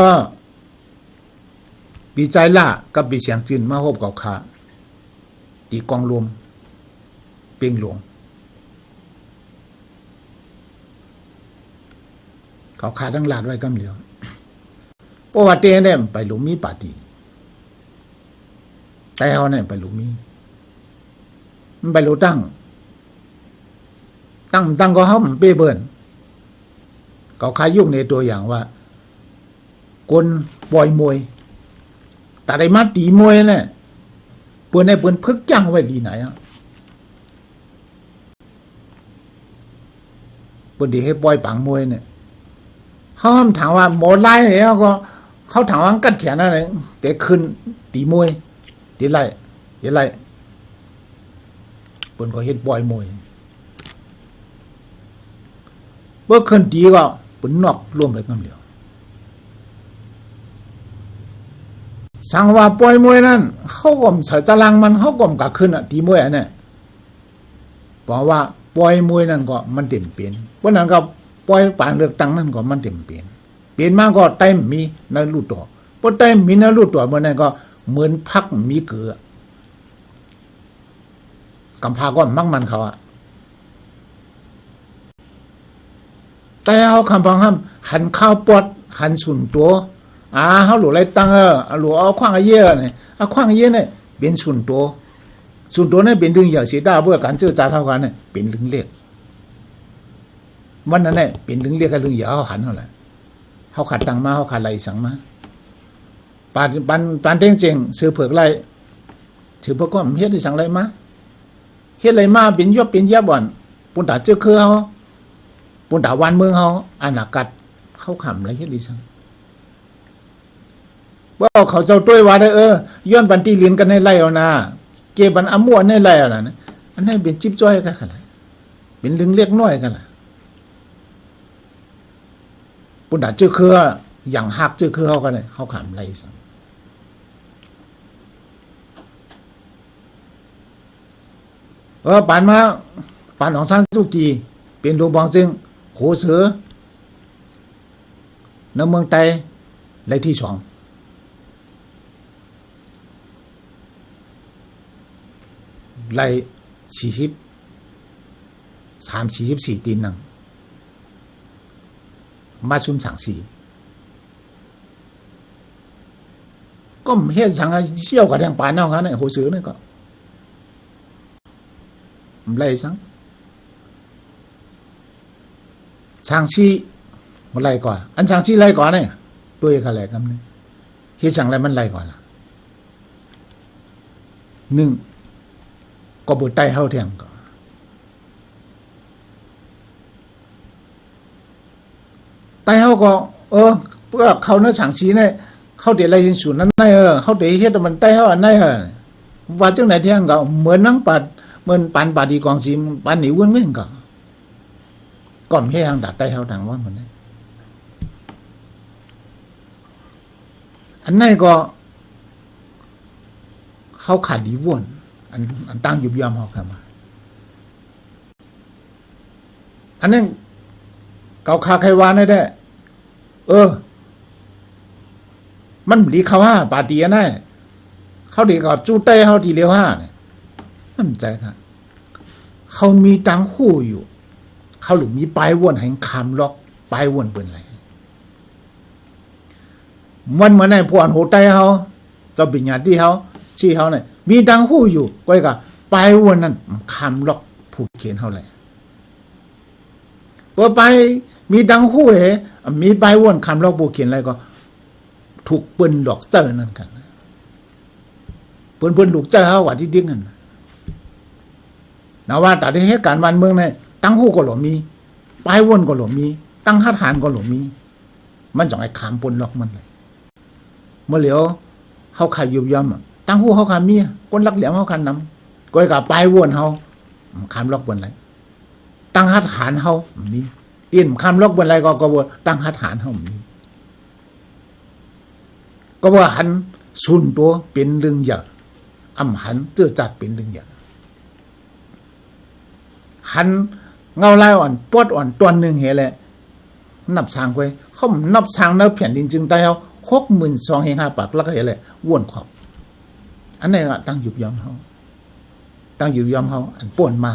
ปีใจล่ากับปีเสียงจืนมาพบกับขาตีกองรวมเป่งหลวงเขาขาทั้งลาดไว้กำเหลียวเพราะว่าเต้เนี่ยไปหลุมมีปาร์ตี้แต่เฮาเนี่ยไปหลุมมีมันไปหลุตั้งก็เฮาเป้เบิ่นเขาขายยุ่งในตัวอย่างว่าคนปล่อยมวยแต่ได้มาตีมวยเนี่ยเปิ้นให้เปิ้นพึกจ้างไว้ลีไหนอ่ะเปิ้นสิให้ปล่อยปังมวยเนี่ยเขาถามว่าหมอไล่แล้วก็เขาถามว่ากัดแขนอะไรแต่ขึ้นตีมวยตีไล่เปิ้นก็เฮ็ดปล่อยมวยเมื่อขึ้นตีก็เปิ้นนอกร่วมไปกันเดียวสั่งว่าปล่อยมวยนั่นเขาก็ใส่ตารางมันเขาก็กะขึ้นอ่ะตีมวยอันนี้เพราะว่าปล่อยมวยนั่นก็มันเต็มเป็นเพราะนั้นก็ปล่อยปานเลือกตั้งนั่นก็มันเต็มเป็นมาก็เต็มมีในรูดต่อพอเต็มมีในรูดต่อเมื่อนั้นก็เหมือนพักมีเกลือกำพาก็มักมันเขาอ่ะ แต่เฮาคำพังห้ำหันข้าวปอดหันสุนตัวเฮาหลูไรตังหลูเอาขว้างเย่เนี่ยขว้างเย่เนี่ยเป็นสุนตัวเนี่ยเป็นดึงอย่างสีดาเพื่อการเจอจ่าเท่ากันเนี่ยเป็นลึงเรียกวันนั้นเนี่ยเป็นลึงเรียกกับลึงอย่าเฮาหันเท่าไหร่เฮาขาดตังมาเฮาขาดไรสังมาปานเต้งเจงซื้อเผือกไรถือเผือกก็เฮ็ดได้สังไรมาเฮ็ดไรมาเป็นยอบเป็นยาบ่อนปุ่นตาเจอคือเฮาปุ่นตาวันเมืองเฮาอาณากัดเข้าขำไรเฮ็ดดีสังว่าเขาเจ้าต้วยว่าได้ย้อนบันตีเรียนกันในไร่เอานะเก็บบันอมั่วในไร่เอานะอันนั้นเป็นจิ๊บจ้อยกันขนาดเป็นลึงเล็กน้อยกันล่ะปุ่นตาเจอคืออย่างหักเจอคือเฮากันเลยเฮาขำไรสังปานมาปานของซานสุกีเป็นรูปบองจึงโหเสือในเมืองไทยในที่สองไล่44ตีนนังมาซุ่มสั่งสีก็เฮ็ดสั่งเชี่ยวกับแดงปานเอางั้นเนี่ยโหเสือนี่ก็ไล่สังช่างชีมันไล่ก่อนอันช่างชีไล่ก่อนเนี่ยด้วยกันแหละครับเนี่ยเฮ็ดสั่งอะไรมันไล่ก่อนล่ะ1ก็บ่ใต้เฮาเที่ยงก็ใต้เฮาก็เพื่อเขาเนื้อช่างชีเนี่ยเขาเดี๋ยวอะไรยิงสูนนั้นได้เขาเดี๋ยวเฮ็ดมันใต้เฮาอันไหนว่าจังไหนเที่ยงก็เหมือนนังปัดเหมือนปันปาดีกองซีปันหนีวุ่นเว้นก็ก่อมเฮทางดัดใต้เฮาทางว่ามันได้อันไหนก็เขาขาดดีว่นอันตั้งอยู่ยอมเขาเข้ามาอันนั้นเกาคาใครวานได้มันดีเขาว่าปาดีอันนั้นเขาดีก็จู้เต้เขาทีเดียวห้าเนี่ยมั่นใจค่ะเขามีตังหู้อยู่เขาหรือมีปลายว่นแห่งคำล็อกปลายว่นเป็นอะไรมันเหมือนในพวนโหใต้เขาจะเป็นญาติเขาชี้เขาเนี่ยมีตังหู้อยู่ก็ก็ปลายว่นนั้นคำล็อกผูกเขียนเขาเลยพอไปมีตังหู้มีปลายว่นคำล็อกผูกเขียนอะไรก็ถูกปืนหลอกเจอนั่นกันปืนลูกเจอเขาว่าที่ดิ้งกันนะว่าแต่ที่เหตุการณ์บ้านเมืองเนี่ยตั้งหู้ก็หลงมีปลายว่นก็หลงมีตั้งหัดหานก็หลงมีมันจ่องไอ้ขามปนล็อกมันเลยเมื่อเหลียวเขาขายยุบย่ำตั้งหู้เขาขามีปนลักเหลี่ยมเขาขันนำก็ไอ้กับปลายว่นเขาขามล็อกบนไรตั้งหัดหานเขามีเตี้ยนขามล็อกบนไรก็ว่าตั้งหัดหานเขามีก็ว่าหันสุนตัวเป็นเรื่องใหญ่หันเจือจัดเป็นเรื่องใหญ่หันเงาลายอ่อนปวดอ่อนตัวหนึ่งเหละนับช้างไว้เขานับช้างแล้วแผ่นดินจึงได้เขา62,500 ปากแล้วก็เหละว่นขอบอันนี้ก็ตั้งอยู่ยอมเขาตั้งอยู่ยอมเขาอันป่วนมา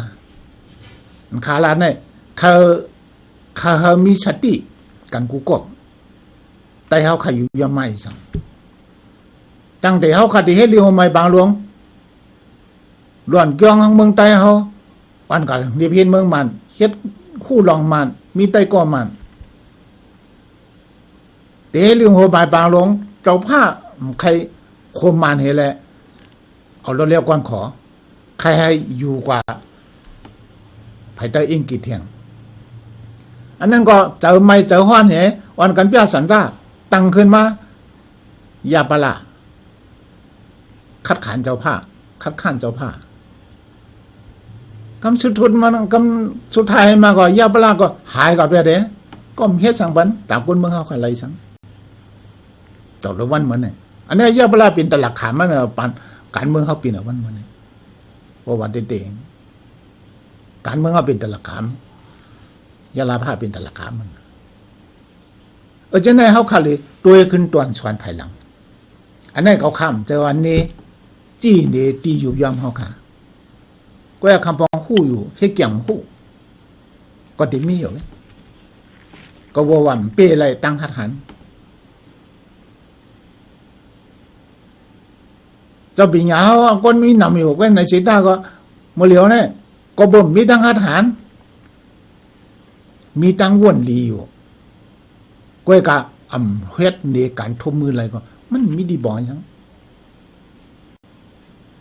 ขาลาเนี่ยเขามีสติกันกูกบแต่เขาขอยู่ยอมไม่สั่งจังแต่เขาขัดที่เฮ็ดเรียวไม่บางหลวงล้วนเกี่ยงเมืองใต้เขาวันกันเรียบเฮ็ดเมืองมันเฮ็ดคู่รองมันมีใต้ก่อมันแต่เรื่องหัวบายบางหลวงเจ้าผ้าใครโคมมันเฮ็ดแหละเอารถเลี้ยวก่อนขอใครให้อยู่กว่าไผใต้อิงกี่เที่ยงอันนั้นก็เจอไม่เจอฮ้อนเหวันกันเปียสันตาตั้งขึ้นมาอย่าปะละคัดค้านเจ้าผ้าคัดค้านเจ้าผ้ากำสุดทุนมันกำสุดท้ายมาก็ยาปลาก็หายกับไปเด้ก็เฮ็ดสังบันตามคนเมืองเฮาคันไรสังตลอดวันเหมือนนี่อันนี้ยาปลาเป็นตลักขามมันปานการเมืองเฮาเป็นวันเหมือนนี่บ่ว่าเด้ๆการเมืองเฮาเป็นตลักขามยาลาผ้าเป็นตลักขามมันจังได๋เฮาคันเลยตัวขึ้นตวนสวนภายหลังอันนี้เขาค้ำแต่วันนี้จี้นี่ตีอยู่ยอมเฮาค่ะก็คำปองฮู้อยู่เฮ็ดเกี่ยงฮู้ก็ติมีอยู่ ก็ว่าวันเป้ไรตั้งหัดหันเจ้าปีหยาคนมีนำอยู่เว้นในสีตาก็มาเหลียวเนี่ยก็บ่มมีตั้งหัดหันมีตั้งว่นลีอยู่ก้อยกะเฮ็ดในการทบมืออะไรก็มันมีดีบ่อยจัง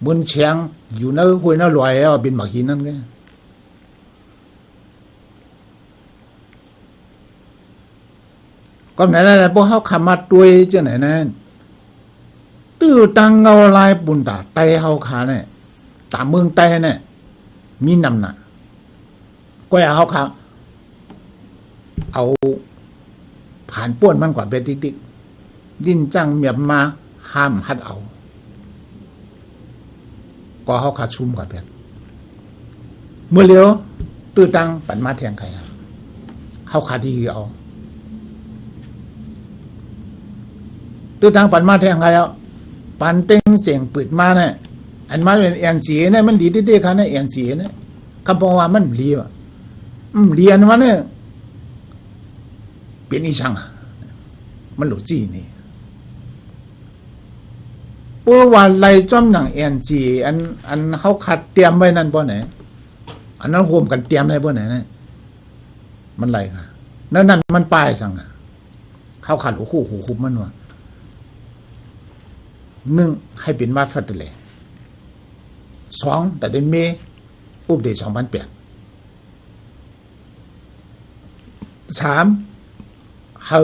บนเชียงอยู่ในห้วยน้าลอยเป็นหมากหินนั่นไงก็ไหนๆพวกเขาขามาตัวจะไหนนั่นตื้อตังเงาลายปุ่นตาไตเขาขาเนี่ยตาเมืองไตเนี่ยมีนำหนักก็อย่าเขาขาเอาผ่านป้วนมันกว่าเบ็ดดิกดิ้นจังเมียบมาห้ามฮัดเอาก็เขาขาชุ่มกว่าเบ็ดเมื่อเลี้ยวตื้อตังปันมาแทงใครเขาขาดีเอาตื้อตังปันมาแทงใครเอาปันเต็งเสียงปิดมาเนี่ยอันมาเป็นเอียนสีเนี่ยมันดีดิค่ะเนี่ยเอียนสีเนี่ยคำพงว่ามันดีว่ะเรียนมาเนี่ยเป็นอีช่างมันหลุดจีนี่เพราะว่าไรจ้อมหนังเอ็นจีอันเขาขัดเตรียมไว้นั่นบ่ไหนอันนั้นรวมกันเตรียมได้บ่ไหนเนี่ยมันไรค่ะนั่นมันป้ายสั่งเขาขัดหูคุบมันว่าหนึ่งให้เป็นวัดฟัดเลยสองแต่เดือนเมษอุปเดช2008สามเขา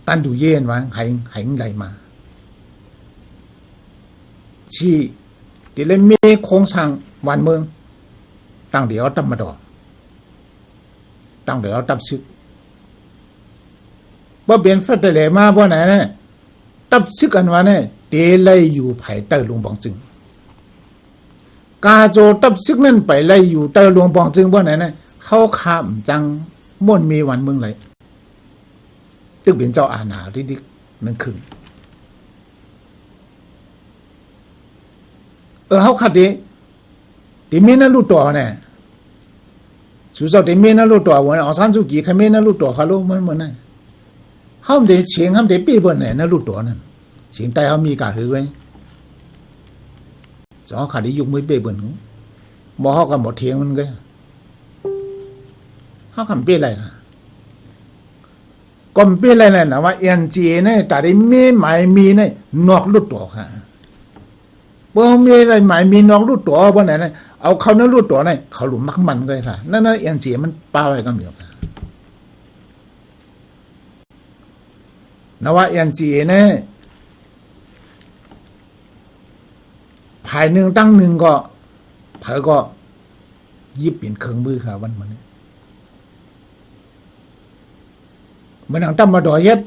ตันดูเย็นว่าให้ไรมาชี้เดือนเมษโครงสร้างวันเมืองตั้งเดี๋ยวตั้มมาดอตั้งเดี๋ยวตั้มซึกว่าเป็นฟัดเลยมาบ่ไหนเนี่ยตับซึกอันว่าเนี่ยเตไลอยู่ภายใต้หลวงปองจึงกาโจตับซึกนั่นไปไลอยู่ใต้หลวงปองจึงบ่ไหนเนี่ยเขาข้ามจังม่วนมีวันเมืองไหลตึกเป็นเจ้าอาณาดินั่นคือเขาขัดดิเมนั่นรู้ตัวเนี่ยสุดท้ายดิเมนั่นรู้ตัววันอสันสุกีขมิ้นนั่นรู้ตัวเขารู้มันเหมือนไงห้ามเด็กเฉียงห้ามเด็กปีบนไหนนั่นรู้ตัวนั่นเฉียงใต้เขามีกาหือไว้สองขาดที่ยุกมือปีบนบ่เขาก็หมดเทียงมันก็เขาคำเปี้ยอะไรนะก็เปี้ยอะไรนะว่าเอ็นจีเนี่ยแต่ได้ไม่หมายมีเนี่ยนอกรู้ตัวค่ะเมื่อมีอะไรหมายมีนอกรู้ตัวบนไหนเนี่ยเอาเขานั่นรู้ตัวเนี่ยเขาหลุมมักมันก็ค่ะนั่นเอ็นจีมันป้าไว้ก็เดียวกันนว่าเอ็นจีเนี่ยภายหนึ่งตั้งหนึ่งก็เผยก็ยิบเปลี่ยนเครื่องมือค่ะวันนี้เมื่อหนังตั้มมาดอยเย็ด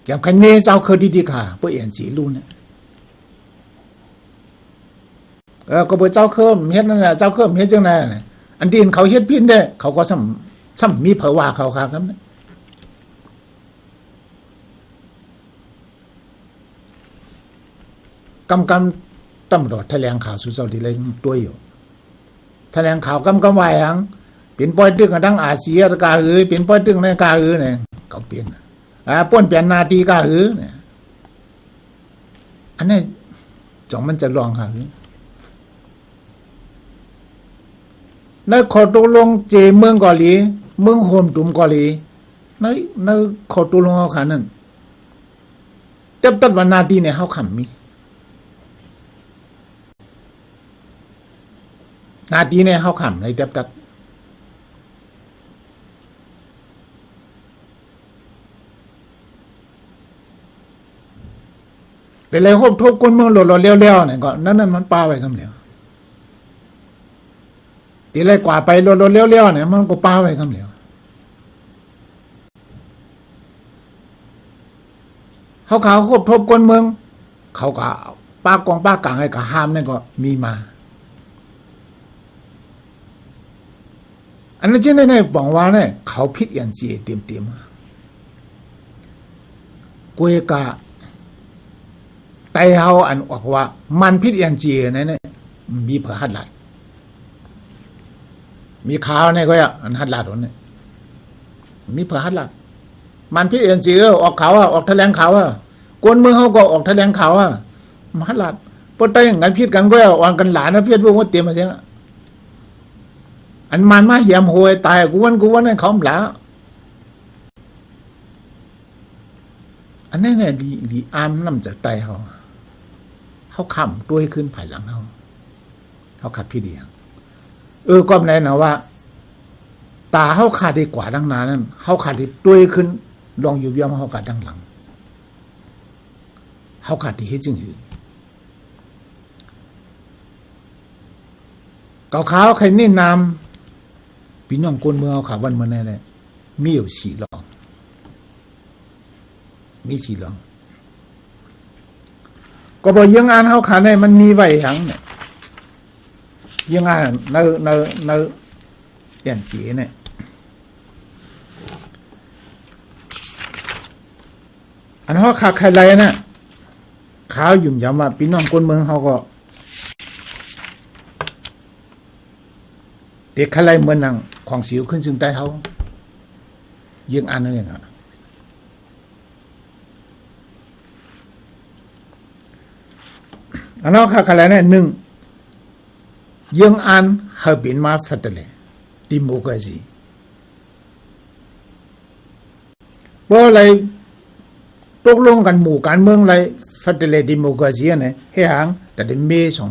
แกมคันเนเจ้าเคยดีๆค่ะเพื่อเอ็นจีรุ่นเนี่ยก็เพื่อเจ้าเคยเฮ็ดนั่นแหละเจ้าเคยเฮ็ดจังไงอันดีนเขาเฮ็ดพินได้เขาก็ซ้ำมีเผยว่าเขาค่ะครับเนี่ยกำตำรวจแถลงข่าวสุดสัปดาห์เลยตัวอยู่แถลงข่าวกำไว้หังเป็นป้อยตึกกันทั้งอาเซียนกาหือเป็นป้อยตึกในกาหือเนี่ยเขาเปลี่ยนป้นเปลี่ยนนาทีกาหือเนี่ยอันนี้จ่องมันจะลองค่ะในขอตกลงเจเมืองเกาหลีเมืองโฮมตุ่มเกาหลีในขอตกลงเขาขานั่นเต็มตัดวันนาทีเนี่ยเขาขำมีนาทีเนี่ยเขาขำในเต็มตัดเป็นไรโฮบทบคนเมืองหล่อๆเลี้ยวๆเนี่ยก็นั่นมันป้าไว้คำเดียวตีไรกว่าไปหล่อๆเลี้ยวๆเนี่ยมันก็ป้าไว้คำเดียวเขาโฮบทบคนเมืองเขาก็ป้ากองป้ากลางให้กับห้ามเนี่ยก็มีมาอันนั้นเช่นในบอกว่าเนี่ยเขาพิษยันจีเต็มกุยกะไตเฮาอันออกว่ามันพิษยันจีเนี่ยมีเผยหัดหลัด มีข่าวเนี่ยก็อ่ะอันฮัดลาดวันนี้มีเผื่อฮัดลาดมันพี่เอ็นจีออกข่าวออกแถลงข่าวกวนเมืองเขาก็ออกแถลงข่าวมาฮัดลาดปนได้งั้นพิดกันก็อ่อนกันหลานนะพี่พวกมันเตรียมมาเสียอันมันมาเหี่ยมโหยตายกูวันนั่นเขาหลาอันนี้เนี่ยลีอามน้ำจากใจเขาขำด้วยขึ้นภายหลังเขาขัดพี่เดียงก็แน่นะว่าตาเขาขาดดีกว่าดังนั้นเขาขาดดีด้วยขึ้นลองอยู่เยี่ยมเขาขาดดังหลังเขาขาดดีให้จริงอยู่เก่าขาวใครนี่นำพี่น้องคนเมืองเขาขาวันเมื่อไงเลยมีอยู่สี่หลองมีสี่หลองก็บอกยังอ่านเขาขาดเนี่ยมันมีไว้ทั้งเนี่ยยังอ่านในเด่นจีเนี่ยอันเขาขาดใครไรเนี่ยข่าวยุ่มยำว่าพี่น้องคนเมืองเขาก็เด็กใครไรเมืองนั่งของสิวขึ้นซึ่งใต้เขายังอ่านนั่นเองอันนั้นขาดใครไรเนี่ยหนึ่งยังอ่านเขาเป็นมาฟัดเลยดิโมกราซีเพราะอะไรตกลงกันหมู่การเมืองอะไรฟัดเลยดิโมกราซีเนี่ยให้ห่างแต่ในเมษ2008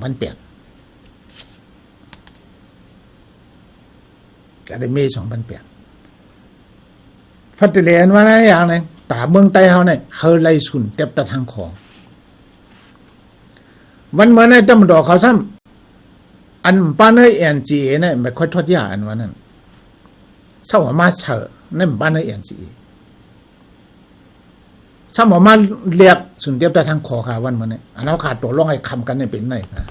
แต่ในเมษ2008ฟัดเลยอันว่าอะไรอย่างเนี่ยตาเมืองใต้เขาเนี่ยเขาไล่สุนเต็บตะทางคอวันเมื่อในตำรวจเขาซ้ำอันป้าเนยเอ็นจีเนี่ยไม่ค่อยทอดยาอันวันนั้นสาวมาเฉอนั่นป้าเนยเอ็นจีสาวมาเรียกสุนเทียบแต่ทางขอขาวันเมื่อเนี่ยอันเราขาดตัวร้องให้คำกันเนี่ยเป็นไงค่ะ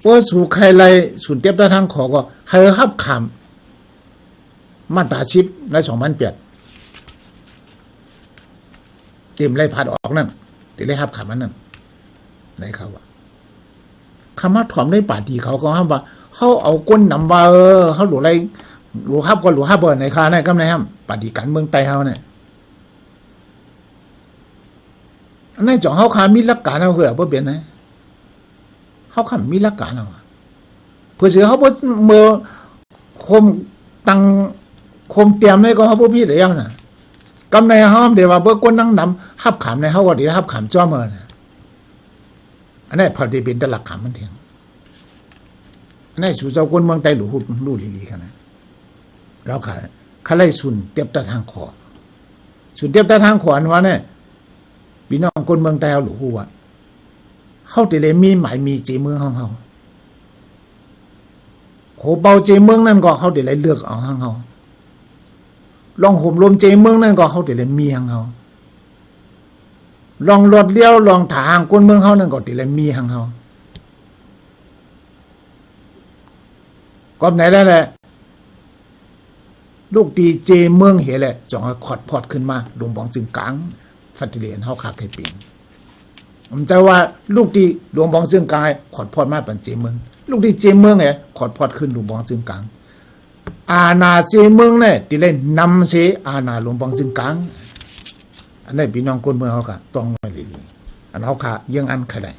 ว่าสู่ใครไรสุนเทียบแต่ทางขอก็ใครฮับคำมาตราชิปใน2008เต็มไรผัดออกนั่นเดี๋ยวไรฮับคำนั้นไหนเขาว่าคำว่าถอมได้ป่าดีเขาก็ห้ามว่าเขาเอาก้นนำว่าเขาหลุดอะไรหลุดฮับก็หลุดฮับเบอร์ในคาเนี่ยก็ไม่ห้ามป่าดีกันเมืองไต้เขาเนี่ยอันนี้จ่องเขาขามีหลักการเอาเพื่อเพื่อเปลี่ยนนะเขาขามีหลักการเอาเพื่อเสือเขาเมื่อคมตังคมเตรียมเลยก็เขาพวกพี่เดียวน่ะกำในห้ามเดี๋ยวว่าเพื่อก้นนั่งนำฮับขำในเขาก็ดีฮับขำจ้อเมื่อนะอันนี้พอดีเป็นตลักขำมันเถียงอันนี้สู่เจ้าคนเมืองไต้หลู่ลู่ลีๆกันนะเราขาไล่สุนเตียบตะทางขอสุนเตียบตะทางขออันว่าเนี่ยพี่น้องคนเมืองไต้หลู่หูว่าเขาแต่เลยมีหมายมีเจเมืองของเขาโหเบาเจเมืองนั่นก็เขาแต่เลยเลือกเอาของเขาลองห่มลมเจเมืองนั่นก็เขาแต่เลยมีของเขาลองรถเลี้ยวลองถางคนเมืองเขานั่นก็ติเลยมีหังเขาก็ไหนได้แหละลูกตีเจเมืองเห็นแหละจ่องขอดพอดขึ้นมาหลวงบองจึงกลางฟัดเรียนเขาขาดเคยปีนผมจะว่าลูกตีหลวงบองจึงกลางขอดพอดมาเป็นเจเมืองลูกตีเจเมืองเนี่ยขอดพอดขึ้นหลวงบองจึงกลางอาณาเจเมืองเนี่ยติเลยนำเสอาณาหลวงบองจึงกลางอันนี้พี่น้องคนเมืองเขาค่ะต้องไม่เลยอันเขาค่ะยังอันใครได้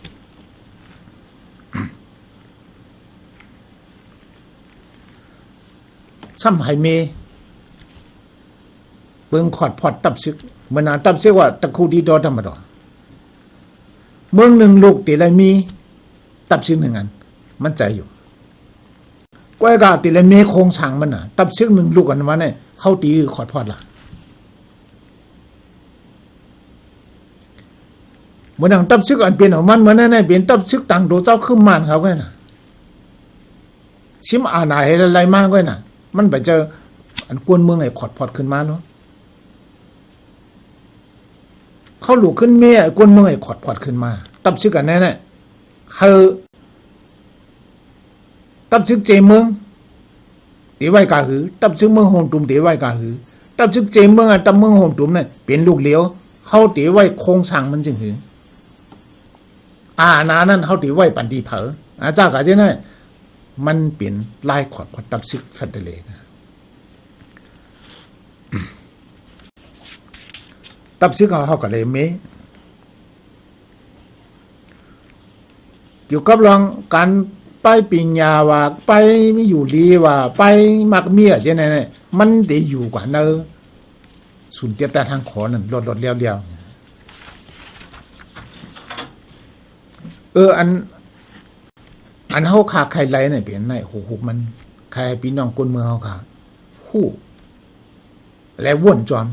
ซ้ำให้เมเบิ่งขอดพอดตับซึกเมื่อนานตับซึกว่าตะคูดีดอธรรมดาเมืองหนึ่งลูกตีไรมีตับซึกหนึ่งอันมันใจอยู่ก้อยกาตีไรเมโครงสั่งมันน่ะตับซึกหนึ่งลูกอันวันเนี่ยเข้าตีขอดพอดละเมื่อนังตับซึกอันเป็นของมันเมื่อนั้นเนี่ยเป็นตับซึกต่างโดเจ้าขึ้นมานเขาไงน่ะชิมอาณาเฮอะไรมากไว้น่ะมันไปเจออันกวนเมืองไอ้ขอดพอดขึ้นมาเนาะเขาหลุกขึ้นเมียกวนเมืองไอ้ขอดพอดขึ้นมาตับซึกอันนั้นเนี่ยคือตับซึกเจเมืองตีไว้กาหือตับซึกเมืองโฮมตุ่มตีไว้กาหือตับซึกเจเมืองอ่ะตับเมืองโฮมตุ่มเนี่ยเป็นลูกเหลียวเขาตีไว้โครงสร้างมันจึงหือนานั้นเขาตีไว้ปันดีเผออาจารย์ก็จะเนี่ย มันเป็นลายขอดตับซึกฟัดเลยตับซึกเขาก็เลยเมเกี่ยวกับเรื่องการไปปิญญาว่าไปไม่อยู่ลีว่าไปมักเมียใช่ไหมมันได้อยู่กว่าเนอสุนเตียแต่ทางขอนั่นลดเลี้ยวอันเฮาขาใครไรเนี่ยเป็นไหนโหมันใครพี่น้องคนเมืองเฮาขาฮู้และว่นจอม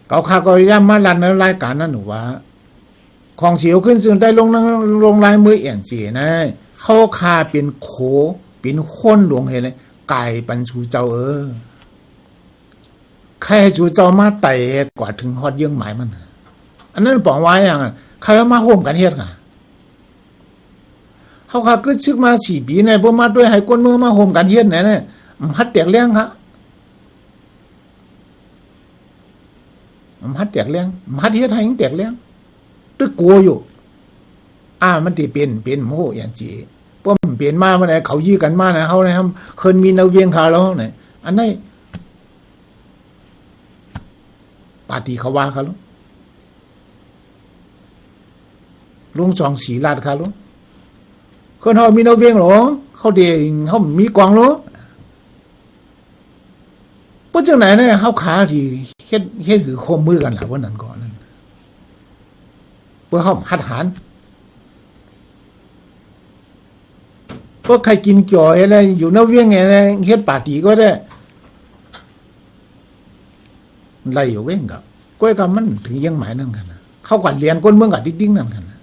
เกาขาก็ย่ำมาลันในรายการนั้นหนูว่าของเสียวขึ้นซึ่งได้ลงลายมือเอี่ยนจีนะเข้าคาเป็นโขเป็นคนหลวงเห็นเลยไก่ปันชูเจ้าใครชูเจ้ามาไต่กว่าถึงฮอดเยื่องหมายมันอันนั้นบอกไว้อย่างใครมาโฮมกันเฮ็ดค่ะเขาขาก็ชึกมา4 ปีในบ่มาด้วยให้คนเมืองมาโฮมกันเฮ็ดไหนเนี่ยฮัดแตกเลี้ยงครับฮัดแตกเลี้ยงฮัดเฮ็ดให้แตกเลี้ยงตึกกลัวอยู่มันที่เป็นโมอย่างจีป้อมเปลี่ยนมาเมื่อไหร่เขายื้อกันมานะเขาเนี่ยครับเคยมีแนวเวียงขาแล้วเนี่ยอันนี้ปาร์ตี้เขาว่าเขาลุงจองสีลาดเขาคนเขามีแนวเวียงหรอเขาเดียเขามีกวางหรอเพราะจังไหนเนี่ยเขาขาที่เฮ็ดคือโคมมือกันหล่ะวันนั้นก่อนนั่นเพื่อเขาหัดหารพวกใครกินเกี่ยวอะไรอยู่นอกเวียงไงนะเฮ็ดปาร์ตี้ก็ได้ไล่อยู่เว้งกับก้อยกับมันถึงยังหมายนั่นกันนะเขาก่อนเรียนก้นเมืองกับดิ้งนั่นกันนะ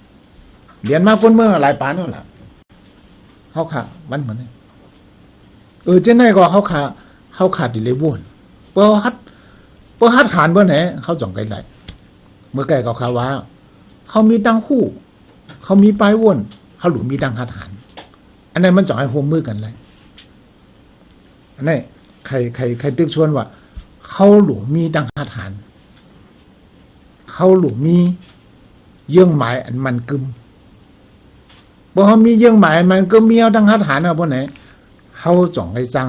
เรียนมาก้นเมืองหลายปานนั่นแหละเขาขาวันเหมือนนี่เจ้าไหนก็เขาขาดดิเลยวนเพื่อฮัดขานเพื่อไหนเขาจ่องไกลไหลเมื่อไก่เขาว่าเขามีตังคู่เขามีปลายวนเขาหลุมมีตังฮัดหานอันนั้นมันจ่องให้โฮมมือกันเลยอันนี้ใครตึกชวนว่าเขาหลุมมีตังฮัดหานเขาหลุมมีเยื่องหมายอันมันกึมพอเขามีเยื่องหมายมันก็มีเอาตังฮัดหานเอาพวกไหนเขาจ่องให้จัง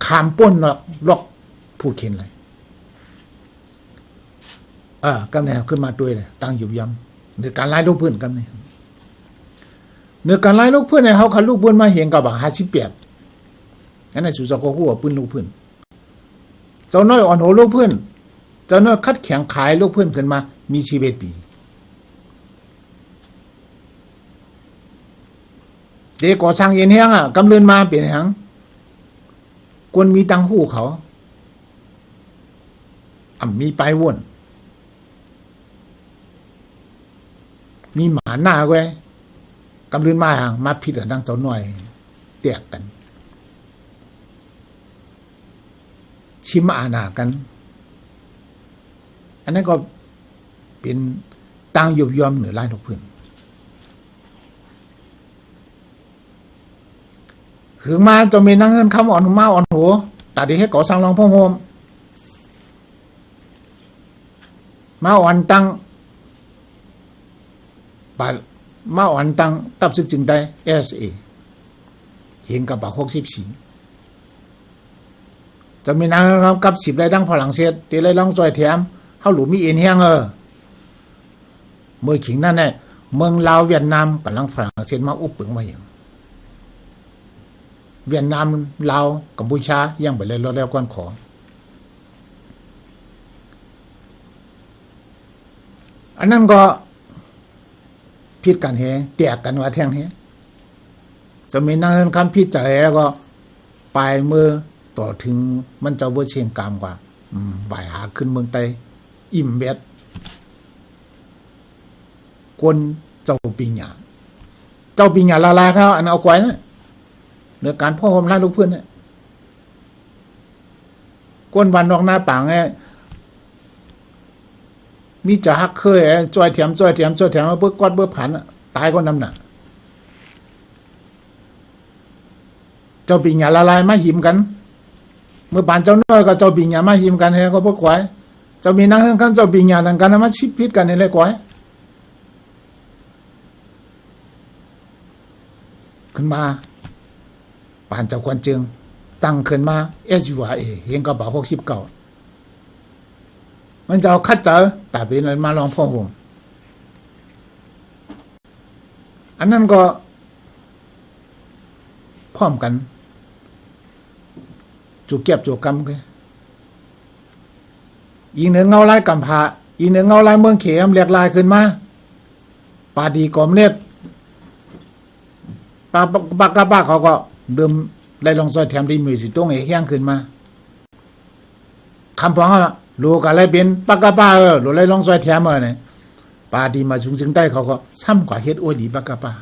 ขามป้นล็อกผู้เข็นเลยกำเนิดขึ้นมาด้วยเลยตั้งอยู่ยำเนื้อการไล่ลูกเพื่อนกันเนี่ยเนื้อการไล่ลูกเพื่อนเนี่ยเขาขันลูกเพื่อนมาเห็นกับ58งั้นในสุสานก็หัวปืนลูกเพื่อนเจ้าน้อยอ่อนโหลูกเพื่อนเจ้าน้อยคัดแข็งขายลูกเพื่อนขึ้นมามีชีวิตปีเด็กก่อสร้างเย็นแห้งกำเนิดมาเปลี่ยนแห้งกวนมีตังหูเขามีปลายวนมีหมาหน้าไว้กำลืนมาห่างมาผิดกับดังเจ้าหน่อยแตกกันชิมอาณากันอันนั้นก็เป็นต่างยุบยอมเหนือไล่ทุกพื้นถึงมาจะมีนั่งเงินคำอ่อนมาอ่อนหัวตัดดีให้ก่อสร้างรองพ่อโฮมมาอ่อนตั้งบาดมาอ่อนตั้งตับซึกจึงได้ SA เห็นกับ64จะมีนางกับ10ได้ดังฝรั่งเศสตีได้ลองจอยแถมเขาหลูมีเอ็นแห้งเมื่อขิงนั่นแน่เมืองลาวเวียดนามกำลังฝรั่งเศสมาอุปปึงมาอย่างเวียดนามลาวกัมพูชายังไปเลยแล้วก่อนขออันนั้นก็พิดกันแฮแตกกันว่าแท่งแฮจะมีนั่งคำพิจารณาแล้วก็ปลายมือต่อถึงมันจะบ่เชียงกามกว่าบ่ายหาขึ้นเมืองไต้อิ่มเบ็ดกวนเจ้าปิญญาละลายเขาอันเอาไว้นะเรื่องการพ่อโฮมไล่ลูกเพื่อนเนี่ยกวนวันนอกหน้าป่างไงมีจะฮักเคยจอยแถมมาเบิกกอดเบิกผันตายก็นำหนักเจ้าปิญญาละลายมาหิมกันเมื่อป่านเจ้าน้อยก็เจ้าปิญญามาหิมกันเฮ้ก็พวกไว้เจ้ามีนั่งข้างเจ้าปิญญาดังกันมาชิบพิษกันนี่เลยกว่า ขึ้นมาปานเจ้ากวนจึงตั้งขึ้นมา SURA เห็นกระเป๋า69มันจะเอาคัดเจอตัดเป็นอะไรมาลองพ่อผมอันนั้นก็พร้อมกันจูเก็บจูกำกันอีกหนึ่งเงาลายกำพาอีกหนึ่งเงาลายเมืองเขมเรียกลายขึ้นมาปาดีกอมเน็ตปากบ้าเขาก็เดิมไล่ลองซอยแถมดีมือสิตรงแห้งขึ้นมาคำพองอ่ะลูกอะไรเป็นปากบ้าหรือไล่ลองซอยแถมเนี่ยปาดีมาสูงถึงใต้เขาก็ซ้ำกว่าเฮ็ดโอดีปากบ้า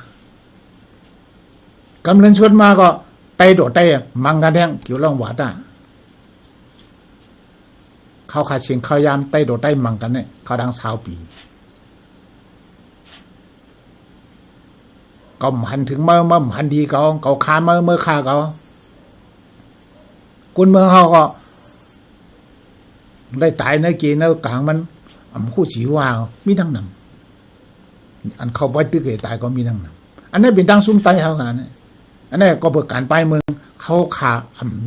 กำลังชวนมาก็ไตโดดไตมังกันแทงเกี่ยวล่องหวาดอ่ะเขาขาเชียงเขายามไตโดดไตมังกันเนี่ยเขาดัง20 ปีก็หันถึงเมื่อหันดีเขาคาเมื่อคาเขาคนเมืองเขาก็ได้ตายในเกณฑ์ในกลางมันคู่สีว่ามีดังนำอันเขาไปตึกเกตายก็มีดังนำอันนี้เป็นดังซุ้มไตเขากันอันนี้ก็เปิดการไปเมืองเขาขา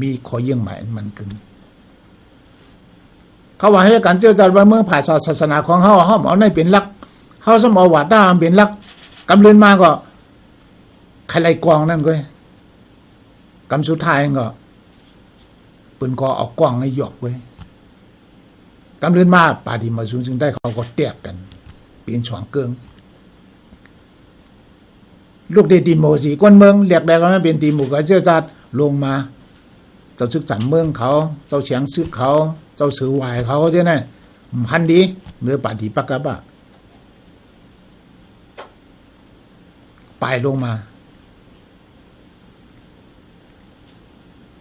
มีขอเยี่ยงใหม่มันกึ่งเขาว่าให้การเจอจัดว่าเมืองผ่าศาสนาของเขาเอาในเป็นลักเขาสมอวัดได้เป็นลักกำเรินมาก็ใครไล่กองนั่นก็กำสุดท้ายก็ปืนก็เอากองในหยอกไว้กำเรินมาป่าดีมาสูงจึงได้เขาก็แตกกันเป็นช่องเกิงลูกเดตีโมสีก้นเมืองเรียกได้ก็ไม่เป็นตีหมู่ก็เชื่อจัดลงมาเจ้าซึกจันเมืองเขาเจ้าเฉียงซึกเขาเจ้าสือวายเขาใช่ไหมพันดีเนื้อป่าดีปากกะบะไปลงมา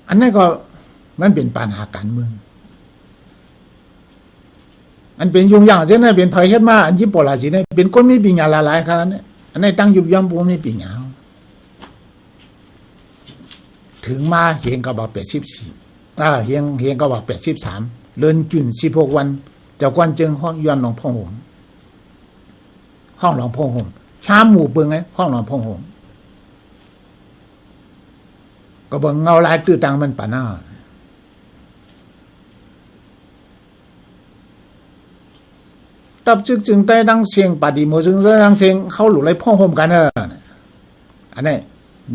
อันนั้นก็มันเป็นปัญหาการเมืองอันเป็นยุ่งยากใช่ไหมเป็นภัยเฮ็ดมาอันญี่ปุ่นละสิเนี่ยเป็นคนไม่ปีญาหลายๆครับเนี่ยอันนี้ตั้งยุบย่อมปูไม่ปีญาถึงมาเฮงก็บอก84เฮงก็บอก83เลินจุน16 วันเจ้ากวนจึงห้องย้อนหลวงพ่อห่มห้องหลวงพ่อห่มชามหมู่เบิ่งไงห้องหลวงพ่อห่มก็เบิ่งเงาลายตื้อตังมันป่าหน้าตับจึงได้ดังเสียงปาดีโมจึงได้ดังเสียงเข้าหลุไรพ่อห่มกันอันนี้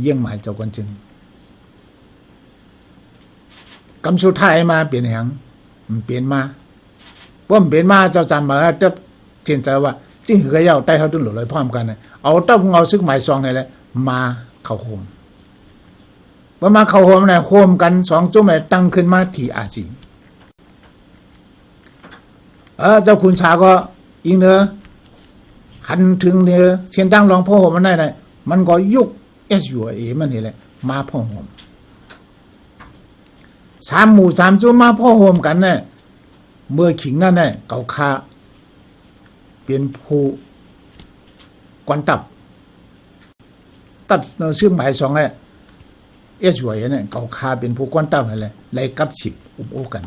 เยี่ยงหมายเจ้ากวนจึงกำสุดท้ายมาเปลี่ยนหยังเปลี่ยนมาว่าเปลี่ยนมาเจ้าจันมาจะเชื่อใจว่าจริงคือเย้าใต้เขาตึ้งหลุไรพร้อมกันเอาต้มเงาซึกหมายซองไงแหละมาเข้าโฮมว่ามาเข้าโฮมเนี่ยโฮมกัน2 จุ่มตั้งขึ้นมาที่อาซีเจ้าคุณชาก็อีกเนื้อหันถึงเนื้อเชียนตั้งรองพ่อโฮมมันได้ไหนมันก็ยุกSURAมันนี่แหละมาพ่อโฮม3 หมู่ 3 จุ่มมาพ่อโฮมกันเนี่ยเมื่อขิงนั่นเนี่ยเก่าคาเป็นผู้กวนตับซึ่งหมาย2SURAเนี่ยเก่าคาเป็นผู้กวนตับอะไรไล่กับ10อุบโอกัน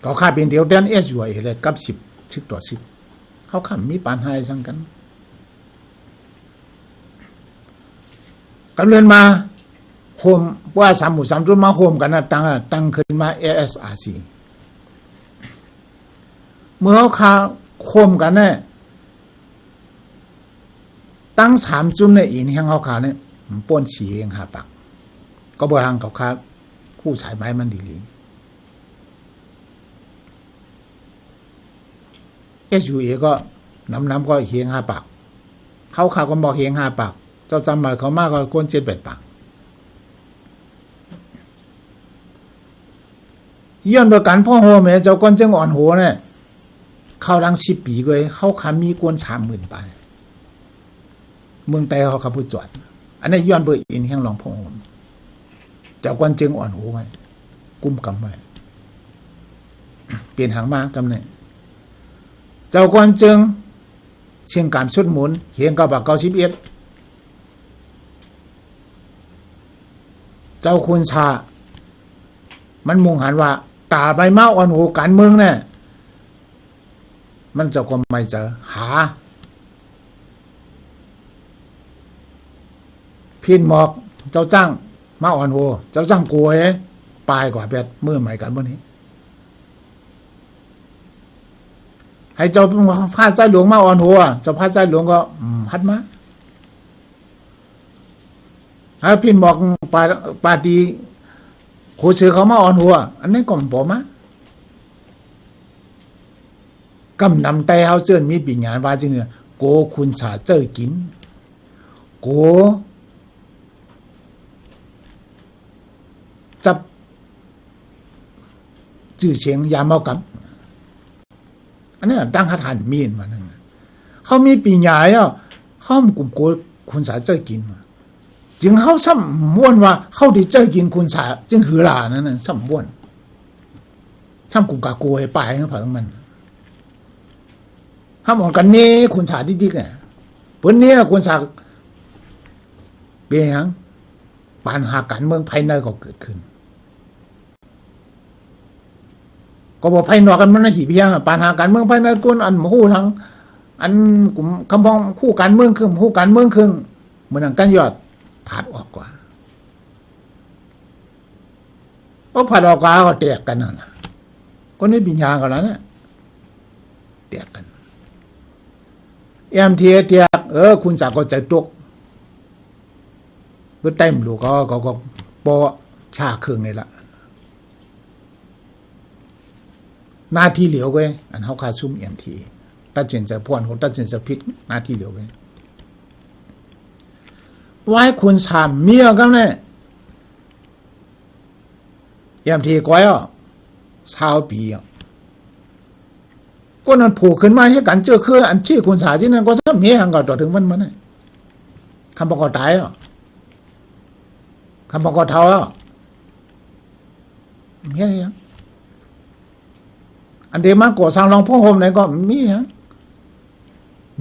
เขาคาเป็นเดียวแดนSURAเลยกับ10 ชึกต่อ10เขาข้ามมีปัญหาสั่งกันกำเนิดมาโฮมว่า3 หมู่ 3 จุ่มมาโฮมกันนะตั้งขึ้นมา ASRC เมื่อเขาคาโฮมกันเนี่ยตั้ง3 จุ่มเนี่ยอีกให้เขาคาเนี่ยป้นฉีเองหาปักก็บ่ทางเขาคาผู้สายไม้มันดีSURA ก็น้ำก็เฮียง5 ปากเขาข่าวก็บอกเฮียง5 ปากเจ้าจำหมายเขามากก็คน7-8 ปากย้อนประกันพ่อโฮแม่เจ้าก้นจึงอ่อนโหเนี่ยเข้าดัง10 ปีเลยเขาขามีกวน 30,000 ไปเมืองไต้เขาขับผู้จอดอันนี้ย้อนเบอร์อินแห่งหลวงพ่อโฮเจ้าก้นจึงอ่อนโหไว้กุ้มกำไว้เปลี่ยนหางมากำเนี่ยเจ้ากวนจึงเชียงการสุดหมุนเฮียงกับ91เจ้าคุณชามันมุ่งหันว่าตาใบเมาอ่อนหูการเมืองเนี่ยมันเจ้าก็ไม่เจอหา พินหมอกเจ้าจ้างมาอ่อนโวเจ้าจ้างกลัวปลายกว่าแบบมือใหม่กันพวกนี้ให้เจ้าพาใจหลวงมาอ่อนหัวเจ้าพาใจหลวงก็ฮัดมาให้พินหมอกปาดีโคเสือเขามาอ่อนหัวอันนี้ก็บอกมากำนำแต่เขาเจิ้นมีปัญญาว่าจริงโกคุณสาเจ้ากินโกจับจื่อเสียงยามเอากับอันนี้ตั้งหัดหันมีนมานั่นเขามีปัญญาเขากลุ่มโกคุณสาเจ้ากินจึงเขาซ้ำม้วนว่าเขาได้เจ้ากินคุณสาจึงหือหลานั่นซ้ำม้วนซ้ำกลุ่มกาโกยปลายเขาเผงมันห้ามอ่อนกันนี้คุณสาดิ๊กๆเพิ่นเนี่ยคุณสาเปียงปัญหาการเมืองภายในก็เกิดขึ้นก็บอกภายนอกกันมันหิเพียงปัญหาการเมืองภายในก้นอันหูทั้งอันกลุ่มคำพ้องคู่การเมืองครึ่งคู่การเมืองครึ่งเหมือนกันยอดผ่านออกกว่าก็ผ่านออกกว่าก็แตกกันนั่นน่ะก็นี่ปัญญากันแล้วเนี่ยแตกกันเอ็มทีเตียกคุณสาก็ใจตกก็เต็มลูกก็ปอชาเครื่องนี่ละหน้าที่เหลียวเว้ยอันเขาคาซุ่มเอ็มทีตัดสินใจพ่วนเขาตัดสินใจผิดหน้าที่เหลียวเว้ยไว้คุณสามเมียกันเนี่ยเอ็มทีก้อยชาวปีก็นั่นผูกขึ้นมาให้กันเจอคืออันชื่อคุณสาที่นั่นก็ซ้ำเมียหังก็ต่อถึงมันเนี่ยคำประกอบตายคำประกอบเท่าเมียยังอันเดมาก่อสร้างรองพ่อโฮมไหนก็มีฮะ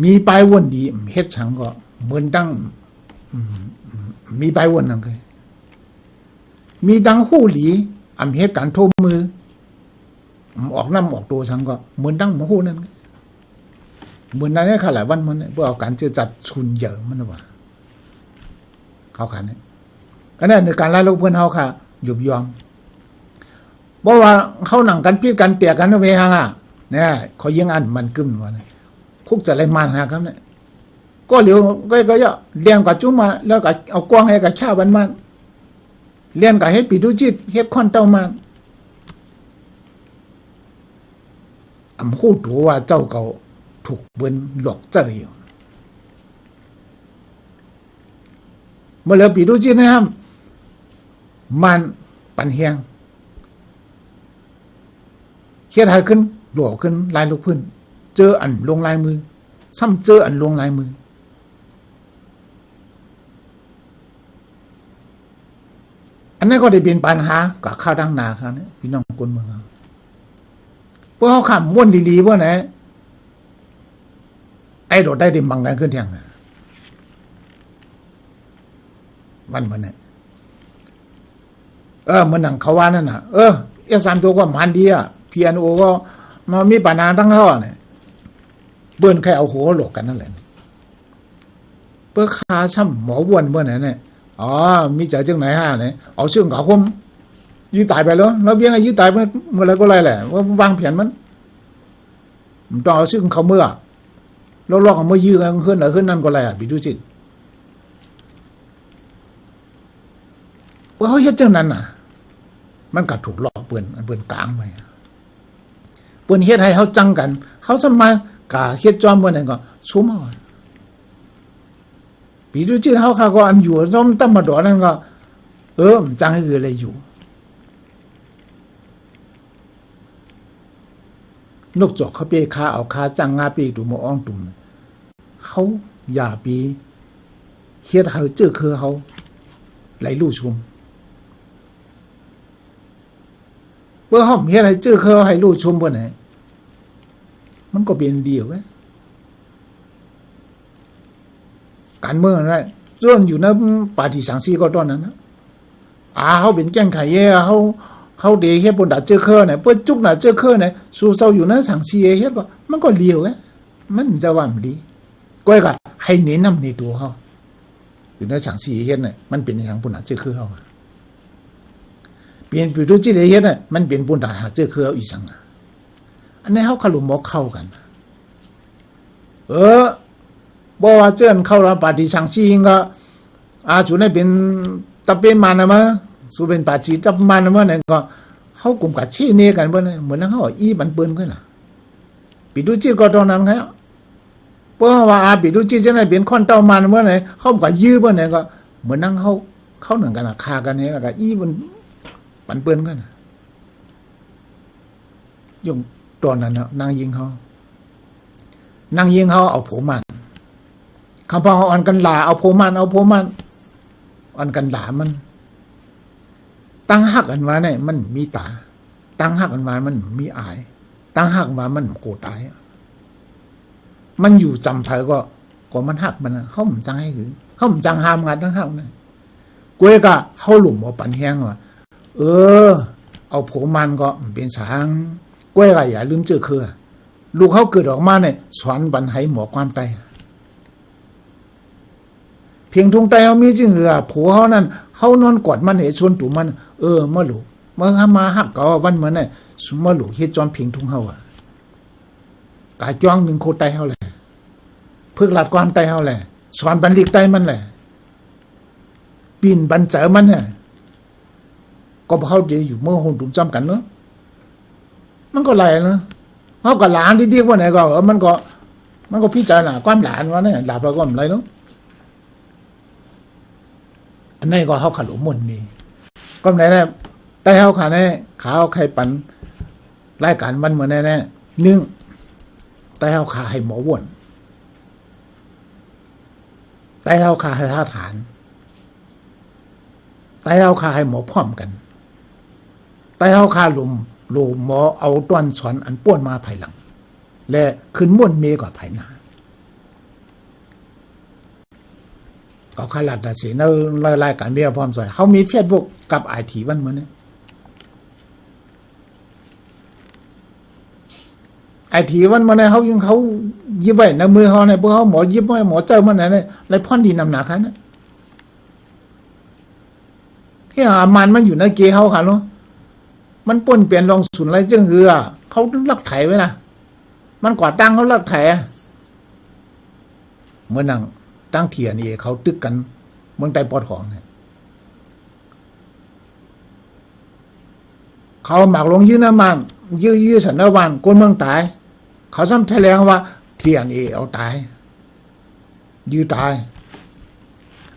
มีไปวนดีเฮ็ดฉังก็เหมือนตั้งมีไปวนนั่นเลยมีดังหู้หลีอำเฮ็ดการโทมมือออกน้ำออกตัวฉังก็เหมือนตั้งหู้นั่นเหมือนนั้นค่ะหลายวันมันเพื่อเอาการจะจัดชุนเยอะมันว่าเขาขันเนี่ยก็นั่นในการไล่ลูกเพื่อนเขาค่ะหยุบยอมเพราะว่าเขาหนังกันพิดกันเตี่ยกันเวหะเนี่ยเขายิงอันมันกึ่มว่าเนี่ยคุกจะอะไรมันหาครับเนี่ยก็เหลียวก็เยอะเลี้ยงกับจุ้มมาแล้วก็เอากว้างให้กับข้าวมันเลี้ยงกับให้ปีดูจิตเฮ็ดคอนเต้ามันพูดตัวว่าเจ้าเก่าถูกเบิ้นหลอกเจออยู่เมื่อเหลือปีดูจิตนะครับมันปันเฮียงเขียนให้ขึ้นหลวขึ้นลายลูกพื้นเจออันลงลายมือซ้ำเจออันลงลายมืออันนี้ก็ได้เป็นปัญหากับข้าวดังนาครับเนี่ยพี่น้องคนเมืองพวกเขาขำม้วนดีๆว่าไหนไอ้โดดได้ดิมบังกันขึ้นเที่ยงวันมันเนี่ยมันหนังเขาว่านั่นน่ะสามตัวก็มันดีอ่ะPNO ก็มามีปัญหาทั้งเขาเนี่ยเบิ้นแค่เอาหัวหลอกกันนั่นแหละเปิ้ลคาช่ำหมอวนเบิ้นไหนเนี่ยมีใจจังไหนฮะเนี่ยเอาชื่อเขาคมยื้อตายไปแล้วเบี้ยงยื้อตายเมื่อไรก็ไรแหละว่าวางแผนมันต้องเอาชื่อเขาเมื่อแล้วลอกเอาเมื่อยื้อกันขึ้นไหนขึ้นนั่นก็ไรพี่ดูจิตว่าเขาเฮ็ดจังนั้นน่ะมันก็ถูกหลอกเปื่อนกลางไปเปื่อนเฮ็ดให้เขาจังกันเขาสมัยกะเฮ็ดจอมเปื่อนนั่นก็สู้มาปีดูจิตเขาก็อันอยู่ซ้อมตั้มมาดอนั่นก็จังให้คืออะไรอยู่นกจอกเขาเปคาเอาคาจังงาปีดูมาอ้องตุ่มเขาอย่าปีเฮ็ดให้เจอคือเขาไหลลู่ชุมเพื่อห้อมเฮ็ดให้เจอเขาให้ลู่ชุมเพิ่นไหนมันก็เป็นดีเว้ยการเมืองอะไรส่วนอยู่ในปาฏิสังสีก็ตอนนั้นนะเขาเป็นแก้งไขเย่เขาเดเฮ็ดบนดาเจอเคอเนี่ยเปิ้นจุกน่ะเจอเคอเนี่ยสู้เซาอยู่ในสังสีเฮ็ดว่ามันก็เลียวมันจะว่ามันดีก้อยก็ให้เน้นนำในตัวเขา อยู่ในสังสีเฮ็ดเนี่ยมันเป็นอย่างปุ่นหาเจอคือเฮาเปลี่ยนไปดูจิตเฮ็ดเนี่ยมันเป็นปุ่นหาเจอคือเฮาอีสังอันนี้เฮาขลุมหมอกเข้ากันบ่ว่าเจิ้นเข้าราปาฏิสังสีก็จุในเป็นตะเป็นมานะมาสู่เป็นปาจิตะมานะมาเนี่ยก็เฮากลุ่มกับชี้เนี่ยกันบ่เนี่ยเหมือนเฮาอีบันเปิ้นกันน่ะปิดูจิตก็ตอนนั้นไงเพราะว่าปิดูจิตจะได้เป็นคนเต้ามานะมาเนี่ยเฮาก็ยื้อบ่เนี่ยก็เหมือนนั่งเฮาหนังกันน่ะฆ่ากันเนี่ยแล้วก็อีบันปันเปิ้นกันน่ะยงตอนนั้นน่ะนางยิงเฮาเอาโผมันคำพองอ่อนกันหลาเอาโผมันอ่อนกันหลามันตั้งหักกันมาเนี่ยมันมีตาตั้งหักกันมามันมีอายตั้งหักมามันโกรธตายมันอยู่จำไผก็มันหักมันเฮาบ่จังให้คือเฮาบ่จังหามงัดตั้งหักนะกวยก็เฮาหลุมบ่ปันแฮงว่าเอาโผมันก็เป็นสางกวยก็อย่าลืมเจอคือลูกเขาเกิดออกมาเนี่ยสอนบันให้หมอความตายเพียงทุงใจเขามีจริงเหรอผัวเขานั่นเขานอนกอดมันชวนตู่มันเมื่อหลูกเมื่อมาหักก็วันเหมือนเนี่ยสมมติหลูกเฮ็ดจอมเพียงทุงเขากายจ้องหนึ่งโคตรใจเขาเลยเพื่อหลัดความใจเขาเลยสอนบันลิกใจมันเลยปีนบันเจอมันเนี่ยก็เขาเดี๋ยวอยู่เมื่อหงดุมจำกันเนาะมันก็ไหลเนาะเขาก็หลานที่ว่าไหนก็มันก็พิจารณาความหลานว่าเนี่ยหลานไปก็อะไรเนาะอันนี้ก็เขาขลุ่มมันนี่ก็ไหนเนี่ยได้เขาขาแน่ขาเขาใครปันรายการมันเหมือนแน่ๆนึ่งได้เขาขาให้หมอวนได้เขาขาให้ท่าฐานได้เขาขาให้หมอพร้อมกันได้เขาขาหลุมหมอเอาต้นสอนอันป้วนมาภายหลังและขึ้นม่วนเมกว่าภายหน้าก็ขลัดเสียในรายการเมียพร้อมสอยเขามีเฟียดพวกกับไอทีวันเหมือนนี้ไอทีวันมาในเขายิบไว้ในมือเขาในพวกเขาหมอยิบไว้หมอเจ้ามันไหนเนี่ยไรพ่อนดีนำหนักนะที่มันอยู่ในเกเขาค่ะเนาะมันป่นเปลี่ยนลองสุนไรจึงเหือเขาลักไถไว้นะมันกว่าตั้งเขาลักไถเมื่อนั่งตั้งเทียนี่เขาตึกกันเมืองใต้ปอดของเนี่ยเขาหมากลงยื้อน้ำมันยื้อสันนวันคนเมืองตายเขาซ้ำแถลงว่าเทียนี่เอาตายยื้อตาย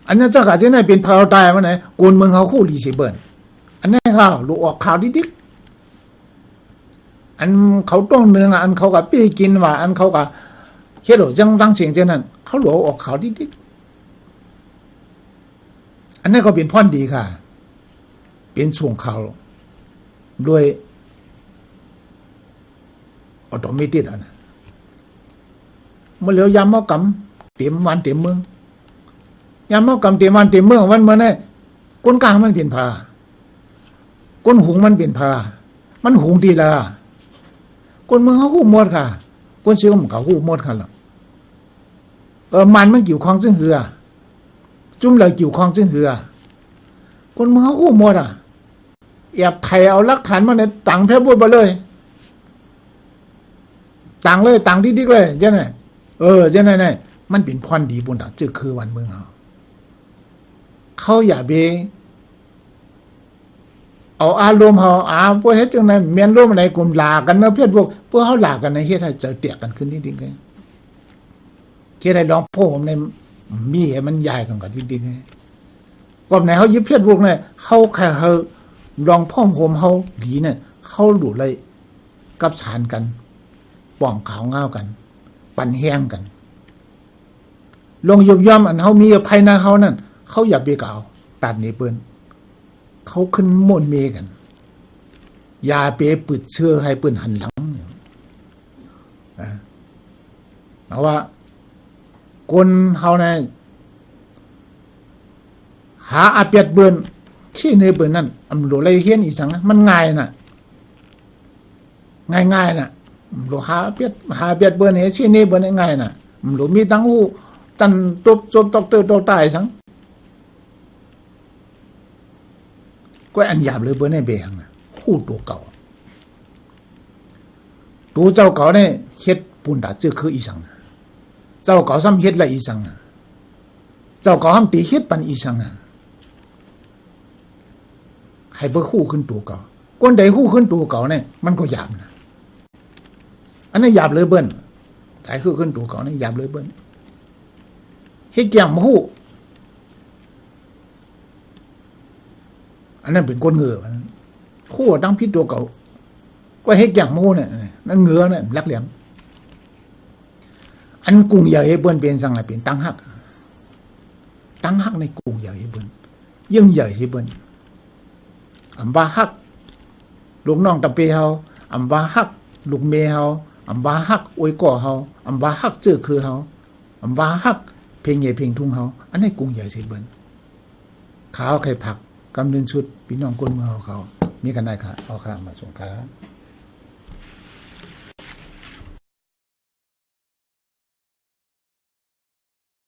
อันนั้นเจ้าขาจะไหนเป็นพาวตายมาไหนโกนเมืองเขาคู่รีสิเบิร์นอันนี้ข่าวลูกออกข่าวดิ๊กอันเขาต้องเนืองอันเขากับปี้กินว่าอันเขากับเฮ็ดจังดังเสียงเจ้านั้นเขาหลวออกข่าวดิ๊กอันนี้ก็เป็นพ่อนดีค่ะเป็นส่งข่าวด้วยออโตเมติดนะเมื่อเหลียวยามเมากำเต็มวันเต็มเมืองยามเมากำเต็มวันเต็มเมืองวันเมื่อเนี่ยก้นกลางมันเปลี่ยนผ้าก้นหุงมันเปลี่ยนผ้ามันหุงดีละก้นเมืองเขาหูหมดค่ะก้นเสือมันเขาหูหมดค่ะหรอมันเกี่ยวข้องซึ่งเหือจุ่มเลยเกี่ยวข้องซึ่งเหือก้นเมืองเขาหูหมดแอบไทยเอาหลักฐานมาเนี่ยต่างแพ้พูดไปเลยต่างเลยต่างดิ๊กเลยเจ้าเนี่ยเจ้าเนี่ยมันเป็นพรดีบุญต่างจึกคือวันเมืองเขาอย่าไปเอาอารมณ์เขาพวกเฮ็ดจังได๋แม่นร่วมในกลุ่มหลากันเนาะเพียพวกเฮาหลากันในเฮ็ดให้เจอเตียกันขึ้นนิดๆไงเฮ็ดให้ลองโพผมในมีให้มันใหญ่กันก็นิดๆไงกอบไหนเฮายิบเพียพวกเนี่ยเฮาแค่เฮาลองพ่อมโฮมเฮาดีเนี่ยเฮาหลุเลยกับฉานกันป้องขาวง้าวกันปั่นแห้งกันลงยบย่อมอันเฮามีภายในเฮานั่นเขาอย่าไปกล่าวตัดนี่เปิ้นเขาขึ้นม่วนเมกันอย่าไปปึดเชื่อให้เปิ้นหันหลังเอาว่าคนเฮาเนี่ยหาอาเปียดเบิ่นที่ในเปิ้นนั่นอำโลไรเฮียนอีสังมันง่ายน่ะง่ายๆน่ะโลหาเปียดเบิ่นเฮ็ดที่ในเบิ่นง่ายน่ะโลมีตั้งหูตันจบตอกเตอตอกตายสัง ก็อันหยาบเลยเบิ่นให้เบงคู่ตัวเก่าตัวเจ้าเก่าเนี่ยเฮ็ดปุ่นดาจื้อคืออีสังเจ้าเก่าซ้ำเฮ็ดละอีสังเจ้าเก่าห้ำปีเฮ็ดปันอีสังให้เบิ่คู่ขึ้นตัวเก่าคนใดคู่ขึ้นตัวเก่าเนี่ยมันก็หยาบนะอันนี้หยาบเลยเบิ่นแต่คือขึ้นตัวเก่าเนี่ยหยาบเลยเบิ่นเฮ็ดแก่งมาฮู้อันนั้นเป็นคนเหงือคู่ตั้งพิษตัวเก่าก็เฮ็ดแก่งมาฮู้เนี่ยนั่นเหงือเนี่ยรักเหลี่ยมอันกุ้งใหญ่เบิ่นเป็นสังอะไรเป็นตั้งหักในกุ้งใหญ่เบิ่นยิ่งใหญ่เบิ่นอำว่าฮักลูกน้องตะเปเฮาอำว่าฮักลูกเมเฮาอำว่าฮักอวยก่อเฮาอำว่าฮักเจอคือเฮาอำว่าฮักเพลงใหญ่เพลงทุ่งเฮาอันนี้กุ้งใหญ่สิเบิ่นขาวไข่ผักกำเนินชุดพี่น้องคนเมืองเขามีกันได้ค่ะเอาข้ามาส่งครับ